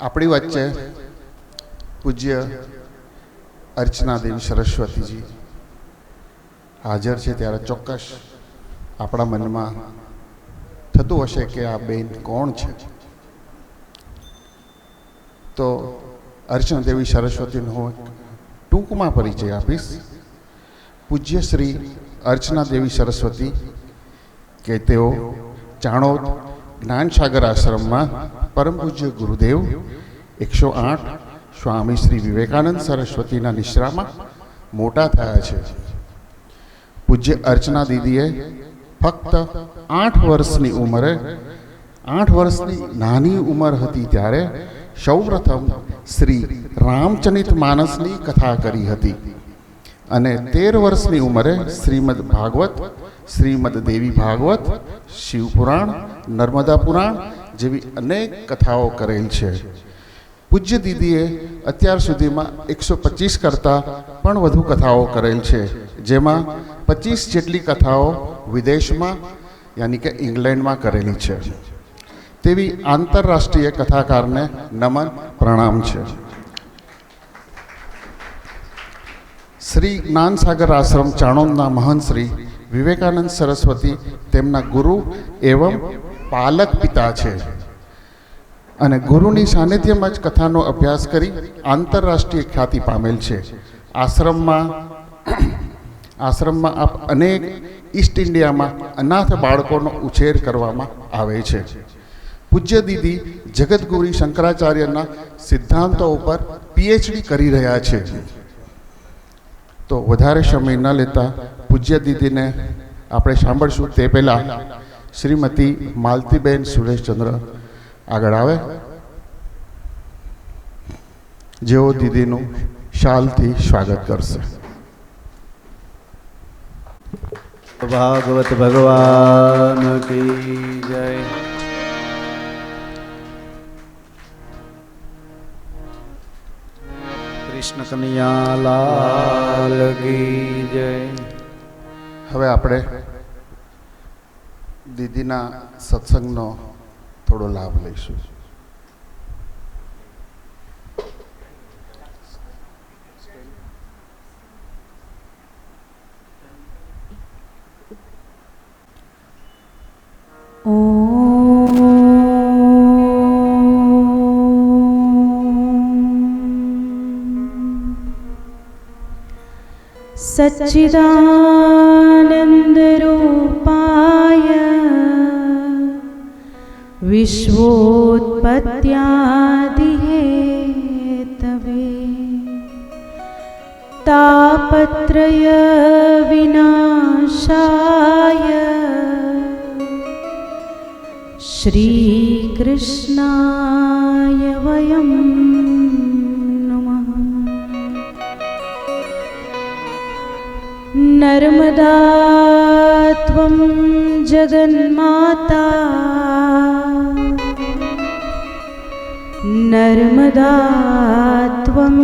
આપણી વચ્ચે પૂજ્ય અર્ચના દેવી સરસ્વતીજી હાજર છે ત્યારે ચોક્કસ આપણા મનમાં થતું હશે કે આ બેન કોણ છે. તો અર્ચના દેવી સરસ્વતીનો હું ટૂંકમાં પરિચય આપીશ. પૂજ્ય શ્રી અર્ચના દેવી સરસ્વતી કે તેઓ ચાણોદ જ્ઞાનસાગર આશ્રમમાં પરમ પૂજ્ય ગુરુદેવ 108 સ્વામી શ્રી વિવેકાનંદ સરસ્વતીના નિશ્રામાં મોટા થયા છે. પૂજ્ય અર્ચના દીદીએ ફક્ત 8 વર્ષની ઉંમરે 8 વર્ષની નાની ઉંમર હતી ત્યારે સૌપ્રથમ શ્રી રામચરિત માનસની કથા કરી હતી અને 13 વર્ષની ઉંમરે શ્રીમદ ભાગવત, શ્રીમદ દેવી ભાગવત, શિવપુરાણ, નર્મદા પુરાણ જેવી અનેક કથાઓ કરેલ છે. પૂજ્ય દીદીએ અત્યાર સુધીમાં 125 કરતાં પણ વધુ કથાઓ કરેલ છે, જેમાં 25 જેટલી કથાઓ વિદેશમાં યાની કે ઇંગ્લેન્ડમાં કરેલી છે. તેવી આંતરરાષ્ટ્રીય કથાકારને નમન પ્રણામ છે. શ્રી જ્ઞાનસાગર આશ્રમ ચાણોદના મહંત શ્રી વિવેકાનંદ સરસ્વતી તેમના ગુરુ એવં પાલક પિતા છે અને ગુરુની સાનિધ્યમાં જ કથાનો અભ્યાસ કરી આંતરરાષ્ટ્રીય ખ્યાતિ પામેલ છે. આશ્રમમાં અનેક ઈસ્ટ ઇન્ડિયામાં અનાથ બાળકોનો ઉછેર કરવામાં આવે છે. પૂજ્ય દીદી જગતગુરુ શંકરાચાર્યના સિદ્ધાંતો ઉપર PhD કરી રહ્યા છે. તો વધારે સમય ન લેતા પૂજ્ય દીદીને આપણે સાંભળશું. તે પહેલાં શ્રીમતી માલતીબેન સુરેશચંદ્ર આગળ આવે, જેઓ દીદીનું શાલથી સ્વાગત કરશે. ભાગવત ભગવાન કી જય. કૃષ્ણ કનૈયા લાલ કી જય. હવે આપણે દીદીના સત્સંગનો થોડો લાભ લઈશું. सच्चिदानंद रूपाय विश्वोत्पत्त्यादिहेतवे तापत्रय विनाशाय श्री कृष्णाय वयं नर्मदा त्वं जगन्माता नर्मदा त्वं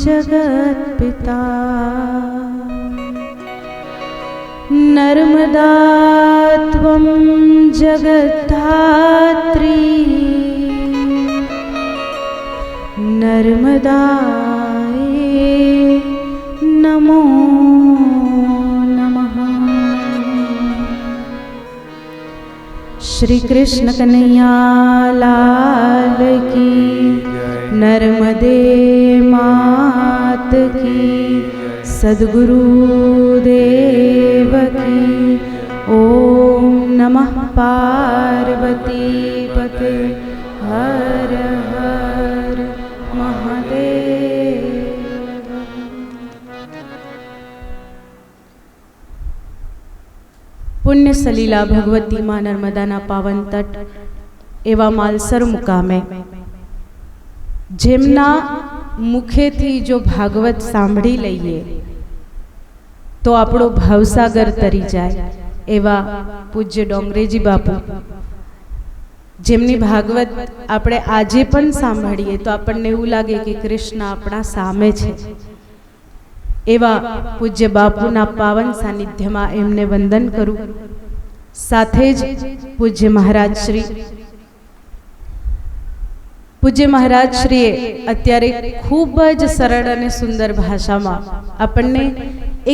जगत्पिता नर्मदा त्वं जगद्धात्री नर्मदाये नमो श्री कृष्ण कन्हैया लाल की, नर्मदे मात की, सद्गुरु देव की. ओम नमः पार्वती पते हर हर महादेव. પુણ્ય સલીલા ભગવતી માં નર્મદાના પાવન તટ એવા માલસર મુકામે જેમના મુખેથી જો ભાગવત સાંભળી લઈએ તો આપણો ભાવસાગર તરી જાય એવા પૂજ્ય ડોંગરેજી બાપુ, જેમની ભાગવત આપણે આજે પણ સાંભળીએ તો આપણને એવું લાગે કે કૃષ્ણ આપણા સામે છે. એવા પૂજ્ય બાપુના પાવન સાનિધ્યમાં એમને વંદન કરું. સાથે જ પૂજ્ય મહારાજ શ્રી પૂજ્ય મહારાજ શ્રીએ અત્યારે ખૂબ જ સરળ અને સુંદર ભાષામાં આપણને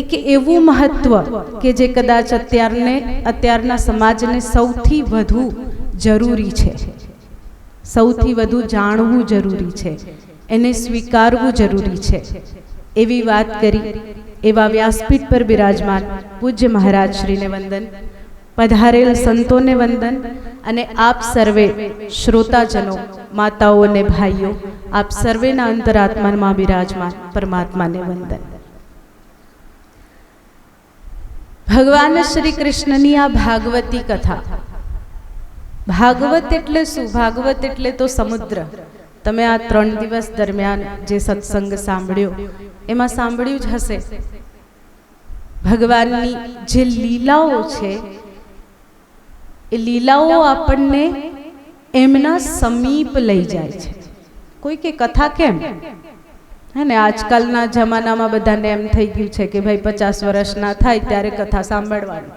એક એવું મહત્વ કે જે કદાચ અત્યારના સમાજને સૌથી વધુ જરૂરી છે, સૌથી વધુ જાણવું જરૂરી છે, એને સ્વીકારવું જરૂરી છે, એવી વાત કરી. એવા વ્યાસપીઠ પર બિરાજમાન પૂજ્ય મહારાજ શ્રીને વંદન, પધારેલ સંતોને વંદન, અને આપ સર્વે શ્રોતાજનો, માતાઓ અને ભાઈઓ, આપ સર્વેના અંતરાત્મામાં બિરાજમાન પરમાત્માને વંદન. ભગવાન શ્રી કૃષ્ણની આ ભાગવતી કથા. ભાગવત એટલે શું? ભાગવત એટલે તો સમુદ્ર. તમે આ 3 દિવસ દરમિયાન જે સત્સંગ સાંભળ્યો એમાં સાંભળ્યું જ હશે, ભગવાનની જે લીલાઓ છે એ લીલાઓ આપણને એમના સમીપ લઈ જાય છે. કોઈ કે કથા કેમ? હે ને, આજકાલના જમાનામાં બધાને એમ થઈ ગયું છે કે ભાઈ 50 વર્ષના થાય ત્યારે કથા સાંભળવાની.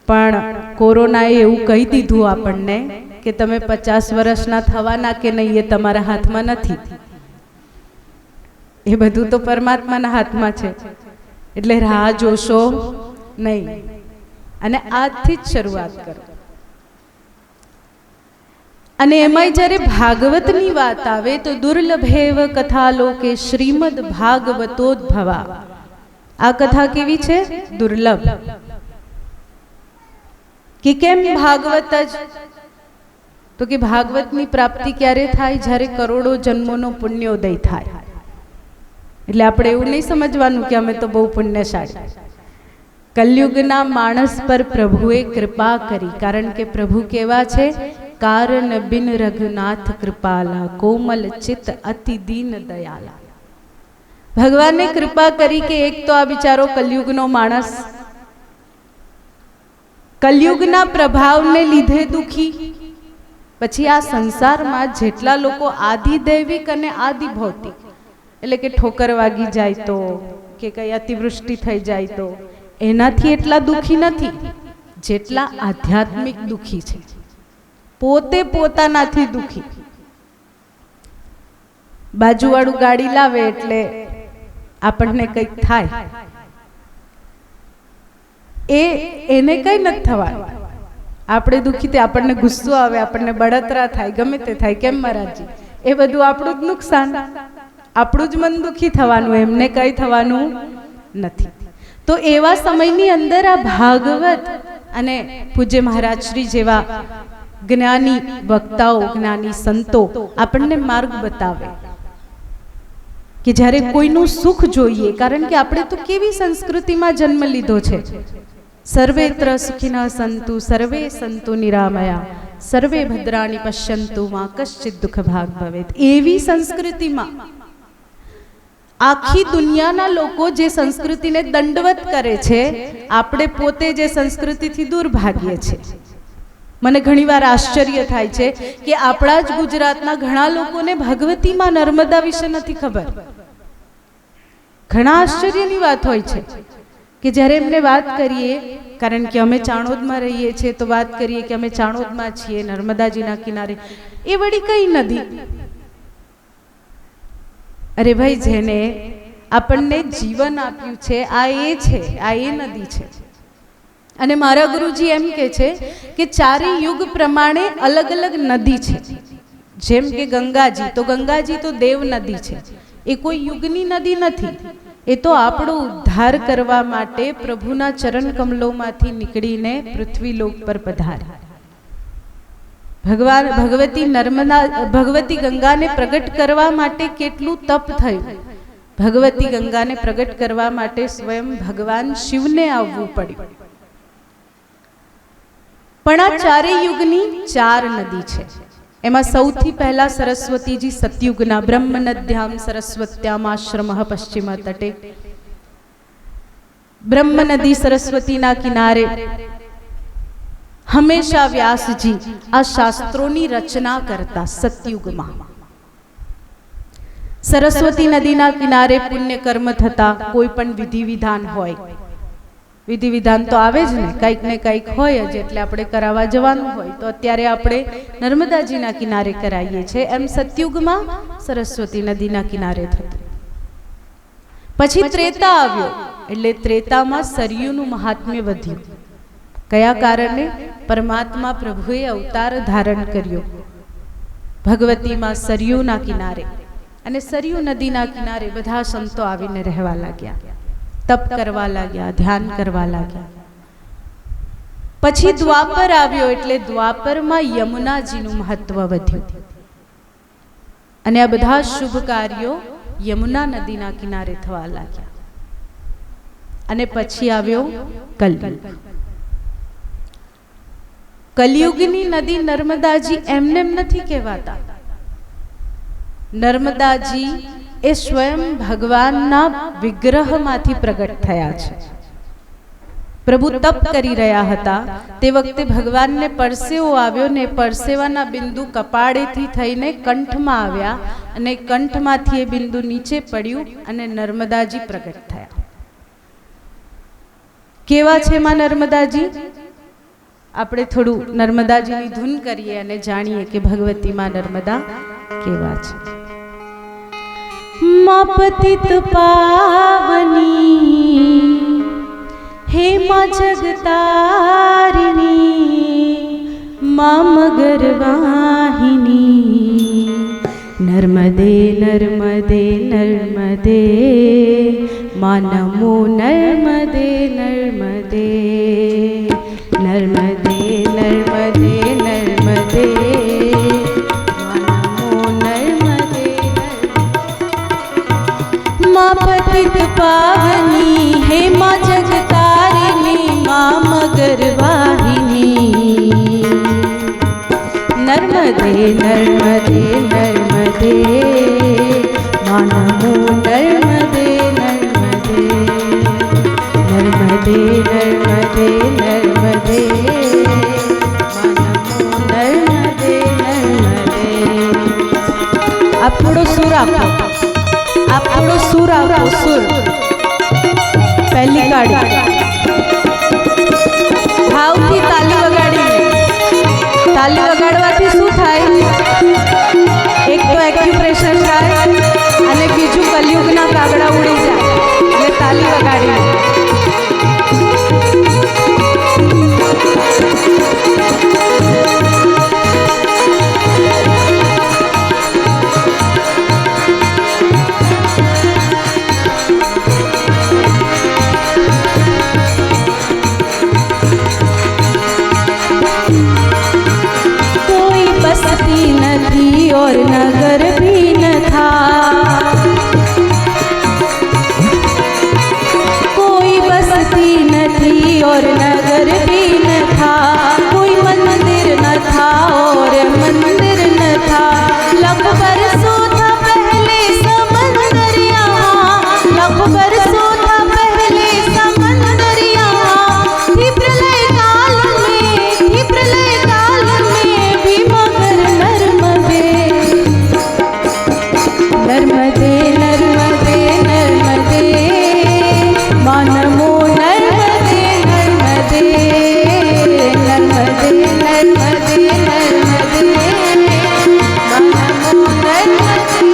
પણ કોરોનાએ એવું કહી દીધું આપણને કે તમે 50 વર્ષના થવાના કે નહીં એ તમારા હાથમાં નથી, એ બધું તો પરમાત્માના હાથમાં છે. એટલે રાહ જોશો નહીં અને આજથી જ શરૂઆત કરો. અને એમાંય જ્યારે ભાગવતની વાત આવે તો દુર્લભેવ કથા લોકે શ્રીમદ ભાગવતોદ્ભવા. આ કથા કેવી છે? દુર્લભ. કે કેમ ભાગવત જ? તો કે ભાગવતની પ્રાપ્તિ ક્યારે થાય? જ્યારે કરોડો જન્મોનો પુણ્યોદય થાય. એટલે આપણે એવું નહીં સમજવાનું કે અમે તો બહુ પુણ્યશાળી. કલયુગના માણસ પર પ્રભુએ કૃપા કરી, કારણ કે પ્રભુ કેવા છે? કારણ બિન રઘુનાથ કૃપાલા, કોમલ ચિત્ત અતિ દીન દયાલા. ભગવાને કૃપા કરી કે એક તો આ બિચારો કલયુગનો માણસ, કલયુગના પ્રભાવને લીધે દુખી, પછી આ સંસારમાં જેટલા લોકો આદિદૈવિક અને આદિ ભૌતિક, એટલે કે ઠોકર વાગી જાય તો કે કઈ અતિવૃષ્ટિ થઈ જાય તો એનાથી એટલા દુખી નથી જેટલા આધ્યાત્મિક દુખી છે. પોતે પોતાનાથી દુખી. બાજુવાળું ગાડી લાવે એટલે આપણને કંઈક થાય, એને કઈ નથી થવાનું. આપણે દુખી તે આપણને ગુસ્સો આવે, આપણને બળતરા થાય, ગમે તે થાય, કેમ મહારાજજી? એ બધું આપણું જ નુકસાન, આપણું જ મન દુખી થવાનું, એમને કઈ થવાનું નથી. તો એવા સમયની અંદર આ ભાગવત અને પૂજ્ય મહારાજ શ્રી જેવા જ્ઞાની વક્તાઓ, જ્ઞાની સંતો આપણને માર્ગ બતાવે કે જ્યારે કોઈનું સુખ જોઈએ, કારણ કે આપણે તો કેવી સંસ્કૃતિમાં જન્મ લીધો છે, સર્વેત્ર સુખિનઃ સંતુ સર્વે સંતુ નિરામયા સર્વે ભદ્રાણિ પશ્યન્તુ મા કશ્ચિદ દુઃખ ભાગ ભવેત. એવી સંસ્કૃતિમાં આખી દુનિયાના લોકો જે સંસ્કૃતિને દંડવત કરે છે, આપણે પોતે જે સંસ્કૃતિથી દૂર ભાગીએ છીએ. મને ઘણીવાર આશ્ચર્ય થાય છે કે આપણા જ ગુજરાતના ઘણા લોકોને ભગવતીમાં નર્મદા વિશે નથી ખબર. ઘણા આશ્ચર્યની વાત હોય છે કે જ્યારે એમને વાત કરીએ, કારણ કે અમે ચાણોદમાં રહીએ છીએ, તો વાત કરીએ કે અમે ચાણોદમાં છીએ, નર્મદાજીના કિનારે, એ વળી કઈ નદી? અરે ભાઈ, જેને આપણને જીવન આપ્યું છે આ એ છે, આ એ નદી છે. અને મારા ગુરુજી એમ કે છે કે ચારે યુગ પ્રમાણે અલગ અલગ નદી છે. જેમ કે ગંગાજી, તો ગંગાજી તો દેવ નદી છે, એ કોઈ યુગની નદી નથી. એ તો આપણો ઉદ્ધાર કરવા માટે પ્રભુના ચરણ કમલોમાંથી નીકળીને પૃથ્વીલોક પર પધારી. ભગવતી ગંગાને પ્રગટ કરવા માટે કેટલું તપ થયું. ભગવતી ગંગાને પ્રગટ કરવા માટે સ્વયં ભગવાન શિવને આવવું પડ્યું. પણ આ ચારે યુગની 4 નદી છે. એમાં સૌથી પહેલા સરસ્વતીજી સતયુગના બ્રહ્મનદ્યામ સરસ્વત્યામ આશ્રમ પશ્ચિમ તટે. બ્રહ્મ નદી સરસ્વતીના કિનારે હંમેશા વ્યાસજી આ શાસ્ત્રોની રચના કરતા. સતયુગમાં સરસ્વતી નદીના કિનારે પુણ્ય કર્મ થતા, કોઈ પણ વિધિ વિધાન હોય વિધિ વિધાન તો આવે જ ને, કંઈક ને કંઈક હોય જ, એટલે આપણે કરાવવા જવાનું હોય તો અત્યારે આપણે નર્મદાજીના કિનારે કરાવીએ છીએ. એમ સતયુગમાં સરસ્વતી નદીના કિનારે થતું. પછી ત્રેતા આવ્યો, એટલે ત્રેતામાં સરયુનું મહાત્મ્ય વધ્યું. કયા કારણે? પરમાત્મા પ્રભુએ અવતાર ધારણ કર્યો ભગવતીમાં સરયુના કિનારે, અને સરયુ નદીના કિનારે બધા સંતો આવીને રહેવા લાગ્યા, તપ કરવા લાગ્યા, ધ્યાન કરવા લાગ્યા. પછી દ્વાપર આવ્યો, એટલે દ્વાપરમાં યમુનાજીનું મહત્વ વધ્યું, અને આ બધા શુભ કાર્યો યમુના નદીના કિનારે થવા લાગ્યા. અને પછી આવ્યો કલયુગ. કલયુગની નદી નર્મદાજી એમને એમ નથી કહેવાતા. નર્મદાજી એ સ્વયં ભગવાનના વિગ્રહમાંથી પ્રગટ થયા છે. પ્રભુ તપ કરી રહ્યા હતા તે વખતે ભગવાનને પરસેવો આવ્યો ને પરસેવાના બિંદુ કપાળેથી થઈને કંઠમાં આવ્યા, અને કંઠમાંથી એ બિંદુ નીચે પડ્યું અને નર્મદાજી પ્રગટ થયા. કેવા છે માં નર્મદાજી? આપણે થોડું નર્મદાજીની ધૂન કરીએ અને જાણીએ કે ભગવતી માં નર્મદા કેવા છે. માં પતિત પાવની હે માં જગતારિણી, માં મગર વાહિની, નર્મદે નર્મદે નર્મદે, માં નમો નર્મદે નર્મદે, નર્મદે નર્મદે નર્મદે, માં પતિત પાવની હે માં જગતારિણી, માં મગર વાહિની, નર્મદે નર્મદે નર્મદે, માં નમો નર્મદે નર્મદે, નર્મદે નર્મદે નર્મદે, માં નમો નર્મદે નર્મદે. આપણો સુર આપો, આપણો સુર આપો, સુર પહેલી કાઢી ભાવથી તાલી વગાડીને. તાલી વગાડવાથી શું થાય? એક તો એક્યુપ્રેશર થાય અને બીજું કલયુગના કાગડા ઉડી જાય, એટલે તાલી વગાડીને. और नगर भी न था, कोई बस्ती न थी और नगर भी न था, कोई मंदिर न था और मंदिर न था, लाख बरसों था पहले समंदर यहाँ, लाख बरसों था पहले समंदर यहाँ, थी प्रलय काल में, थी प्रलय काल में भी मगर नर्मदे नर्मदे नर्मदे नर्मदे, मां नमो नर्मदे नर्मदे, नर्मदे नर्मदे नर्मदे, मां नमो नर्मदे.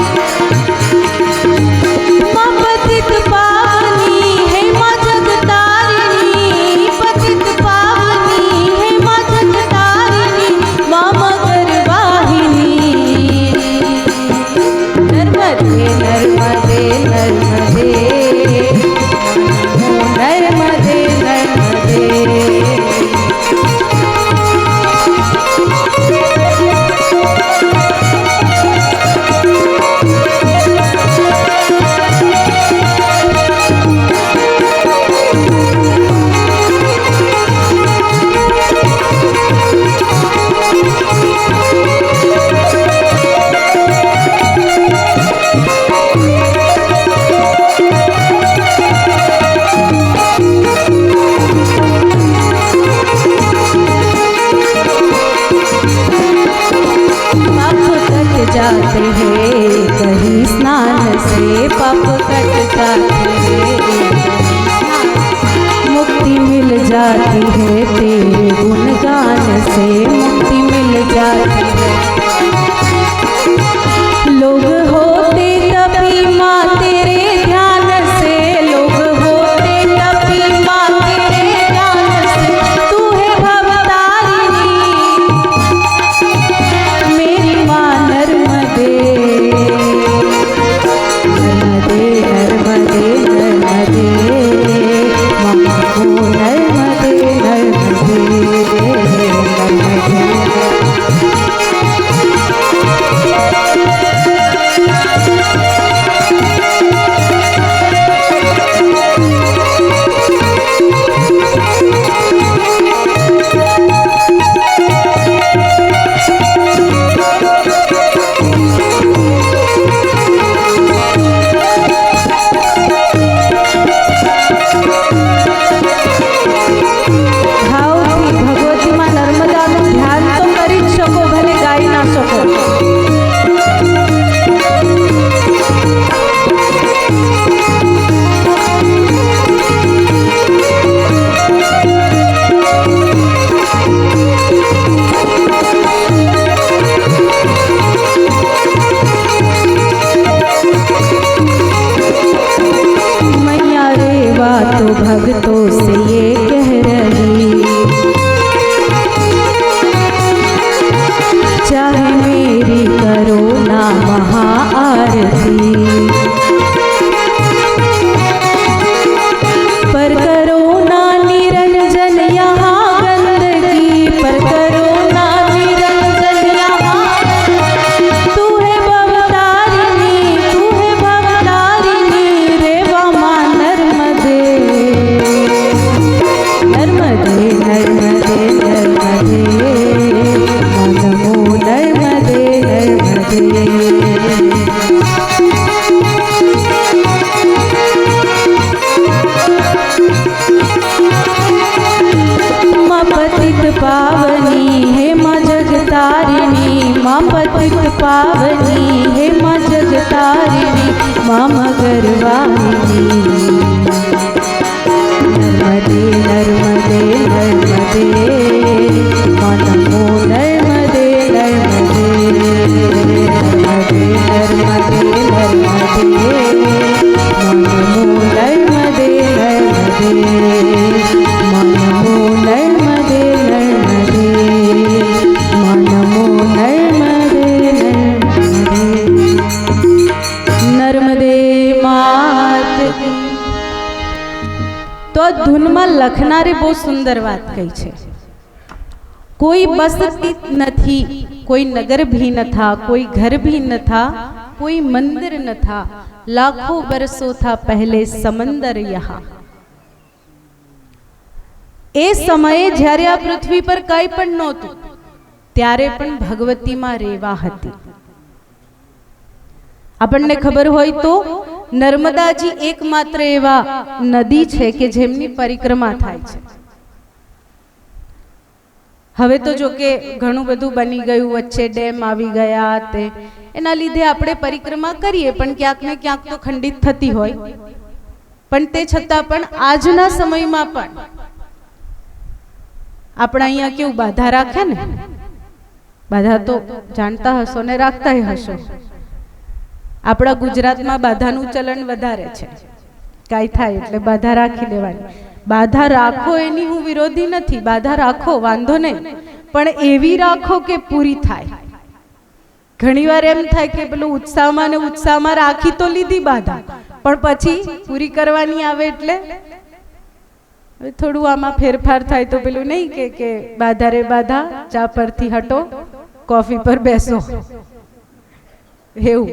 मां पतित पावनी है मां जगतारिणी, पतित पावनी है मां जगतारिणी, मां मगर वाहिनी, नर्मदे नर्मदे नर्मदे, नर्मदे नर्मदे. जाते हैं कहीं स्नान से, पाप कट जाते हैं, मुक्ति जाती है, तेरे गुणगान से मुक्ति मिल जाती है। लोग होते तभी माँ तेरे ध्यान से, लोग होते तभी माँ तेरे ध्यान से। तू है भवतारिणी मेरी माँ नर्मदे, नर्मदे नर्मदे नर्मदे, माँ को नर्मदे नर्मदे नर्मदे। भक्तों से ये कह रही, चाहे मेरी करो ना महाआरती, पर करो ना निरंजन यहाँ गंदगी, पर करो ना निरंजन यहाँ। तू है भवतारिणी, तू है भवतारिणी रेवा माँ नर्मदे, नर्मदे नर्मदे नर्मदे, नमो नर्मदे नर्मदे। माँ पतित पावनी है माँ जगतारिणी, माँ पतित पावनी है माँ जगतारिणी, माँ मगरवाहिनी। नर्मदे नर्मदे नर्मदे, माँ नमो नर्मदे नर्मदे, नर्मदे नर्मदे नर्मदे, माँ नमो नर्मदे नर्मदे, माँ नमो नर्मदे नर्मदे, माँ नमो नर्मदे नर्मदे। नर्मदे मात की। तो ધૂનમાં લખનારે બહુ સુંદર વાત કહી છે। કોઈ બસતી નથી, કોઈ નગર भी न था, कोई घर भी न था, कोई मंदिर न था, लाखों बरसों था पहले समंदर यहाँ। એ સમયે જ્યારે આ પૃથ્વી પર કંઈ પણ નહોતું ત્યારે પણ ભગવતીમાં રેવા હતી। આપણને ખબર હોય તો નર્મદાજી એકમાત્ર એવા નદી છે કે જેમની પરિક્રમા થાય છે। હવે તો જો કે ઘણું બધું બની ગયું, વચ્ચે ડેમ આવી ગયા, તે એના લીધે આપણે પરિક્રમા કરીએ પણ ક્યાંક ને ક્યાંક તો ખંડિત થતી હોય, પણ તે છતાં પણ આજના સમયમાં પણ આપણા અહીંયા કેવું બાધા રાખે ને, બાધા તો જાણતા હશો ને રાખતા હશો। આપણા ગુજરાતમાં બાધાનું ચલણ વધારે છે, કાંઈ થાય એટલે બાધા રાખી દેવાની। બાધા રાખો એની હું વિરોધી નથી, બાધા રાખો વાંધો નહીં, પણ એવી રાખો કે પૂરી થાય। ઘણીવાર એમ થાય કે પેલું ઉત્સાહમાં ને ઉત્સાહમાં રાખી તો લીધી બાધા, પણ પછી પૂરી કરવાની આવે એટલે થોડું આમાં ફેરફાર થાય તો પેલું નહીં કે બાધા રે બાધા, ચા પરથી હટો, કોફી પર બેસો, એવું।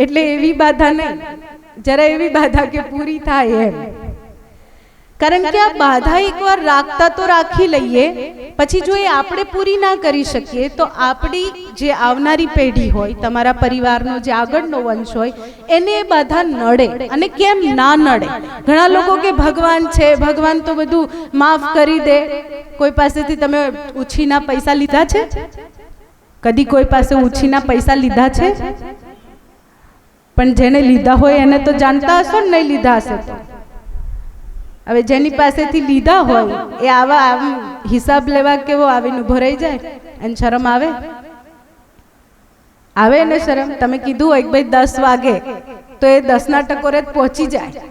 એટલે એવી બાધા નહીં, જરા એવી બાધા કે પૂરી થાય એમ। કારણ કે આ બાધા એકવાર રાખતા તો રાખી લઈએ, પછી જો એ આપણે પૂરી ના કરી શકીએ તો આપણી જે આવનારી પેઢી હોય, તમારા પરિવારનો જે આગળનો વંશ હોય, એને એ બાધા નડે। અને કેમ ના નડે? ઘણા લોકો કે ભગવાન છે, ભગવાન તો બધું માફ કરી દે। કોઈ પાસેથી તમે ઉછીના પૈસા લીધા છે? કદી કોઈ પાસે ઉછીના પૈસા લીધા છે? પણ જેને લીધા હોય એને તો જાણતા હશો ને, નહીં લીધા હશે તો। હવે જેની પાસેથી લીધા હોય એ આવા આમ હિસાબ લેવા કેવો આવીને ઉભો રહી જાય અને શરમ આવે? આવે ને શરમ? તમે કીધું હોય કે ભાઈ 10 વાગે તો એ 10ના ટકોરે જ પહોંચી જાય.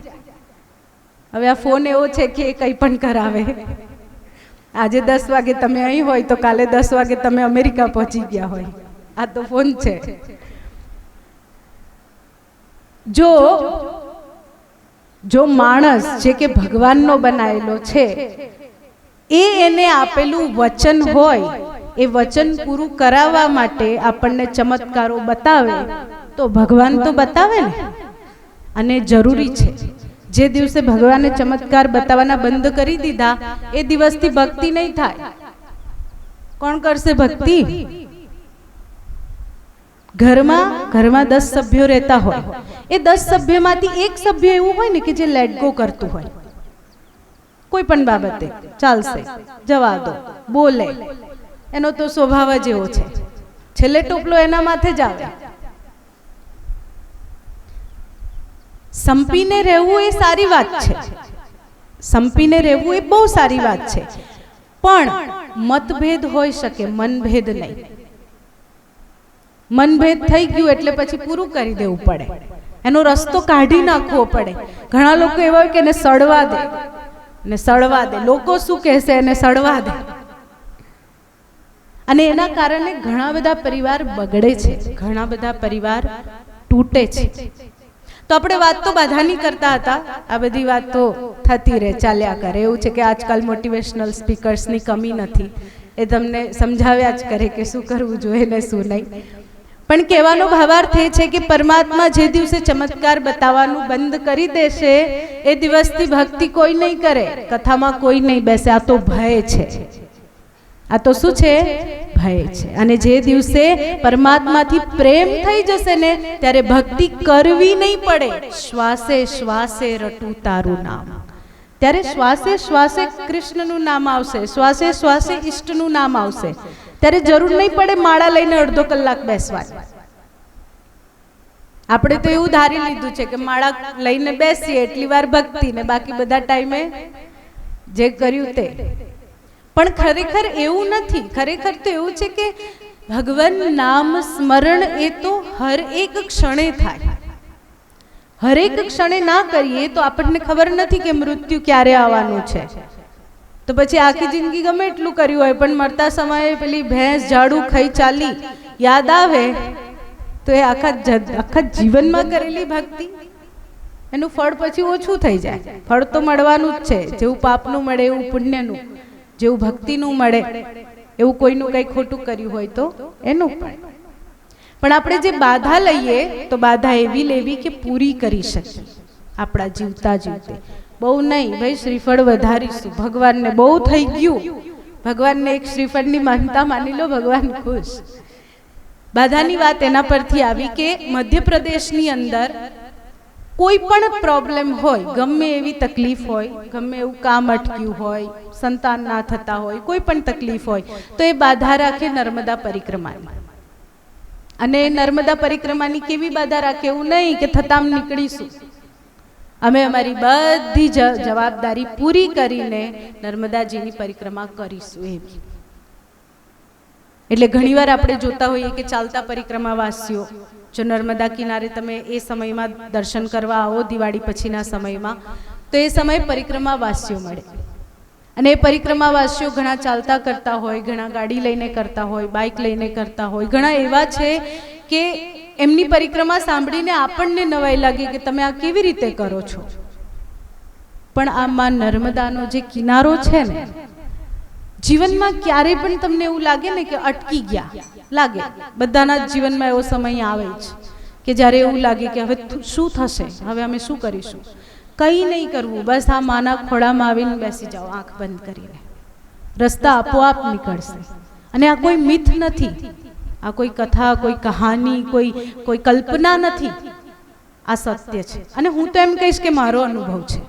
હવે આ ફોન એવો છે કે એ કંઈ પણ કરાવે. આજે 10 વાગે તમે અહીં હોય તો કાલે 10 વાગે તમે અમેરિકા પહોંચી ગયા હોય. આ તો ફોન છે. જો માણસ જે કે ભગવાનનો બનાવેલો છે એ એને આપેલું વચન હોય, એ વચન પૂરું કરાવવા માટે આપણને ચમત્કારો બતાવે તો ભગવાન તો બતાવે ને. અને જરૂરી છે. જે દિવસે ભગવાને ચમત્કાર બતાવવાના બંધ કરી દીધા એ દિવસથી ભક્તિ નહીં થાય. કોણ કરશે ભક્તિ? ઘરમાં 10 સભ્યો રહેતા હોય, એ 10 સભ્યમાંથી એક સભ્ય એવું હોય ને કે જે લેટ ગો કરતું હોય, કોઈ પણ બાબતે ચાલશે, જવા દો, બોલે, એનો તો સ્વભાવ જ એવો છે. છેલ્લે ટોપલો એના માથે જ આવે. સંપીને રહેવું એ સારી વાત છે. સંપીને રહેવું એ બહુ સારી વાત છે, પણ મતભેદ હોઈ શકે, મનભેદ નહીં. મનભેદ થઈ ગયું એટલે પછી પૂરું કરી દેવું પડે, એનો રસ્તો કાઢી નાખવો પડે. ઘણા લોકો એવા હોય કે એને સડવા દે, ને સડવા દે, લોકો શું કહેશે એને સડવા દે. અને એના કારણે ઘણા બધા પરિવાર બગડે છે, ઘણા બધા પરિવાર તૂટે છે. તો આપણે વાત તો બધાની કરતા હતા, આ બધી વાત તો થતી રહે, ચાલ્યા કરે. એવું છે કે આજકાલ મોટિવેશનલ સ્પીકર્સની કમી નથી, એ તમને સમજાવ્યા જ કરે કે શું કરવું જોઈએ ને શું નહીં. પણ કહેવાનો ભાવાર્થ એ છે કે પરમાત્મા જે દિવસે ચમત્કાર બતાવવાનું બંધ કરી દેશે એ દિવસથી ભક્તિ કોઈ નહીં કરે, કથામાં કોઈ નહીં બેસે. આ તો ભય છે. આ તો શું છે? ભય છે. અને જે દિવસે પરમાત્માથી પ્રેમ થઈ જશે ને ત્યારે ભક્તિ કરવી નહીં પડે. શ્વાસે શ્વાસે રટું તારું નામ. ત્યારે શ્વાસે શ્વાસે કૃષ્ણનું નામ આવશે, શ્વાસે શ્વાસે ઈષ્ટનું નામ આવશે. ત્યારે જરૂર નહીં પડે માળા લઈને અડધો કલાક બેસવાની. આપણે તો એવું ધારી લીધું છે કે માળા લઈને બેસીએ એટલી વાર ભક્તિ ને બાકી બધા ટાઈમે જે કર્યું તે. પણ ખરેખર એવું નથી. ખરેખર તો એવું છે કે ભગવાન નામ સ્મરણ એ તો હર એક ક્ષણે થાય. હરેક ક્ષણે ના કરીએ તો આપણને ખબર નથી કે મૃત્યુ ક્યારે આવવાનું છે. તો પછી આખી જિંદગી ગમે એટલું કર્યું હોય પણ મરતા સમયે પેલી ભેંસ ઝાડુ ખાઈ ચાલી યાદ આવે તો એ આખા જીવનમાં કરેલી ભક્તિ એનું ફળ પછી ઓછું થઈ જાય. ફળ તો મળવાનું જ છે. જેવું પાપનું મળે એવું પુણ્યનું, જેવું ભક્તિનું મળે એવું કોઈનું કંઈ ખોટું કર્યું હોય તો એનું પણ આપણે જે બાધા લઈએ તો બાધા એવી લેવી કે પૂરી કરી શકીએ આપણા જીવતા જીવતે. બહુ નહીં ભાઈ શ્રીફળ વધારીશું, ભગવાનને બહુ થઈ ગયું, ભગવાનને એક શ્રીફળની માનતા માની લો, ભગવાન ખુશ. બાધાની વાત એના પરથી આવી કે મધ્યપ્રદેશની અંદર કોઈ પણ પ્રોબ્લેમ હોય, ગમે એવી તકલીફ હોય, ગમે એવું કામ અટક્યું હોય, સંતાન ના થતા હોય, કોઈ પણ તકલીફ હોય તો એ બાધા રાખે નર્મદા પરિક્રમાની. અને નર્મદા પરિક્રમાની કેવી બાધા રાખે? એવું નહીં કે થતામ નીકળીશું, અમે અમારી બધી જવાબદારી પૂરી કરીને નર્મદાજીની પરિક્રમા કરીશું એવી. એટલે ઘણીવાર આપણે જોતા હોઈએ કે ચાલતા પરિક્રમાવાસીઓ જો નર્મદા કિનારે તમે એ સમયમાં દર્શન કરવા આવો દિવાળી પછીના સમયમાં તો એ સમયે પરિક્રમાવાસીઓ મળે. અને એ પરિક્રમાવાસીઓ ઘણા ચાલતા કરતા હોય, ઘણા ગાડી લઈને કરતા હોય, બાઇક લઈને કરતા હોય. ઘણા એવા છે કે એમની પરિક્રમા સાંભળીને આપણને નવાઈ લાગે કે તમે આ કેવી રીતે કરો છો. પણ આ માં નર્મદાનો જે કિનારો છે ને, જીવનમાં ક્યારે પણ તમને એવું લાગે ને કે અટકી ગયા લાગે, બધાના જીવનમાં એવો સમય આવે જ કે જ્યારે એવું લાગે કે હવે શું થશે, હવે અમે શું કરીશું. કંઈ નહીં કરવું, બસ આ માના ખોળામાં આવીને બેસી જાઓ આંખ બંધ કરીને, રસ્તા આપોઆપ નીકળશે. અને આ કોઈ મિથ નથી, આ કોઈ કથા, કોઈ કહાની, કોઈ કલ્પના નથી, આ સત્ય છે. અને હું તો એમ કહીશ કે મારો અનુભવ છે.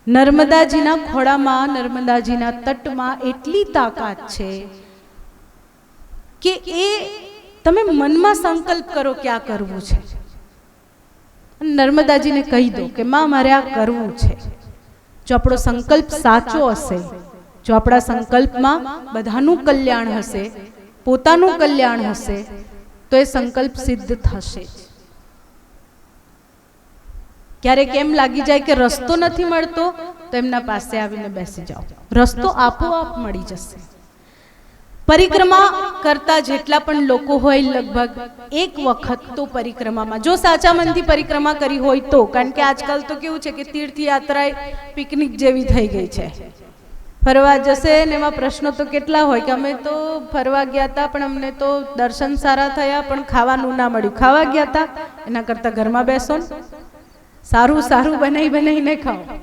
નર્મદાજીના ખોળામાં, નર્મદાજીના તટમાં એટલી તાકાત છે કે એ તમે મનમાં સંકલ્પ કરો કે આ કરવું છે નર્મદાજીને કહી દો કે માં મારે આ કરવું છે. જો આપણો સંકલ્પ સાચો હશે, જો આપણા સંકલ્પમાં બધાનું કલ્યાણ હશે, પોતાનું કલ્યાણ હશે, તો એ સંકલ્પ સિદ્ધ થશે જ. ક્યારેક એમ લાગી જાય કે રસ્તો નથી મળતો, તો એમના પાસે આવીને બેસી જાઓ, રસ્તો આપોઆપ મળી જશે. પરિક્રમા કરતા જેટલા પણ લોકો હોય, લગભગ એક વખત તો પરિક્રમામાં, જો સાચા મનથી પરિક્રમા કરી હોય તો, કારણ કે આજકાલ તો કેવું છે કે તીર્થયાત્રા પિકનિક જેવી થઈ ગઈ છે. ફરવા જશે ને એમાં પ્રશ્નો તો કેટલા હોય કે અમે તો ફરવા ગયા હતા પણ અમને તો દર્શન સારા થયા પણ ખાવાનું ના મળ્યું. ખાવા ગયા હતા એના કરતાં ઘરમાં બેસો ને સારું સારું બનાવીને ખાઓ.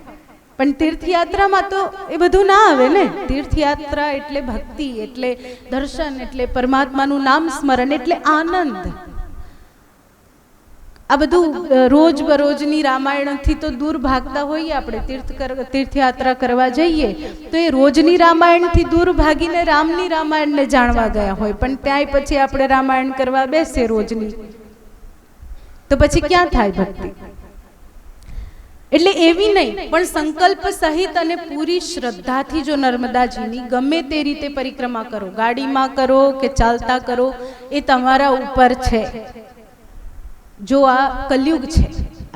પણ તીર્થયાત્રામાં તો એ બધું ના આવે ને. તીર્થયાત્રા એટલે ભક્તિ, એટલે દર્શન, એટલે પરમાત્માનું નામ સ્મરણ, એટલે આનંદ. આ બધું રોજ બરોજની રામાયણથી તો દૂર ભાગતા હોઈએ આપણે. તીર્થયાત્રા કરવા જઈએ તો એ રોજની રામાયણથી દૂર ભાગીને રામની રામાયણને જાણવા ગયા હોય, પણ ત્યાંય પછી આપણે રામાયણ કરવા બેસીએ રોજની, તો પછી ક્યાં થાય ભક્તિ? એટલે એવી નહીં, પણ સંકલ્પ સહિત અને પૂરી શ્રદ્ધાથી જો નર્મદાજીની ગમે તે રીતે પરિક્રમા કરો, ગાડીમાં કરો કે ચાલતા કરો, એ તમારા ઉપર છે. જો આ કલયુગ છે,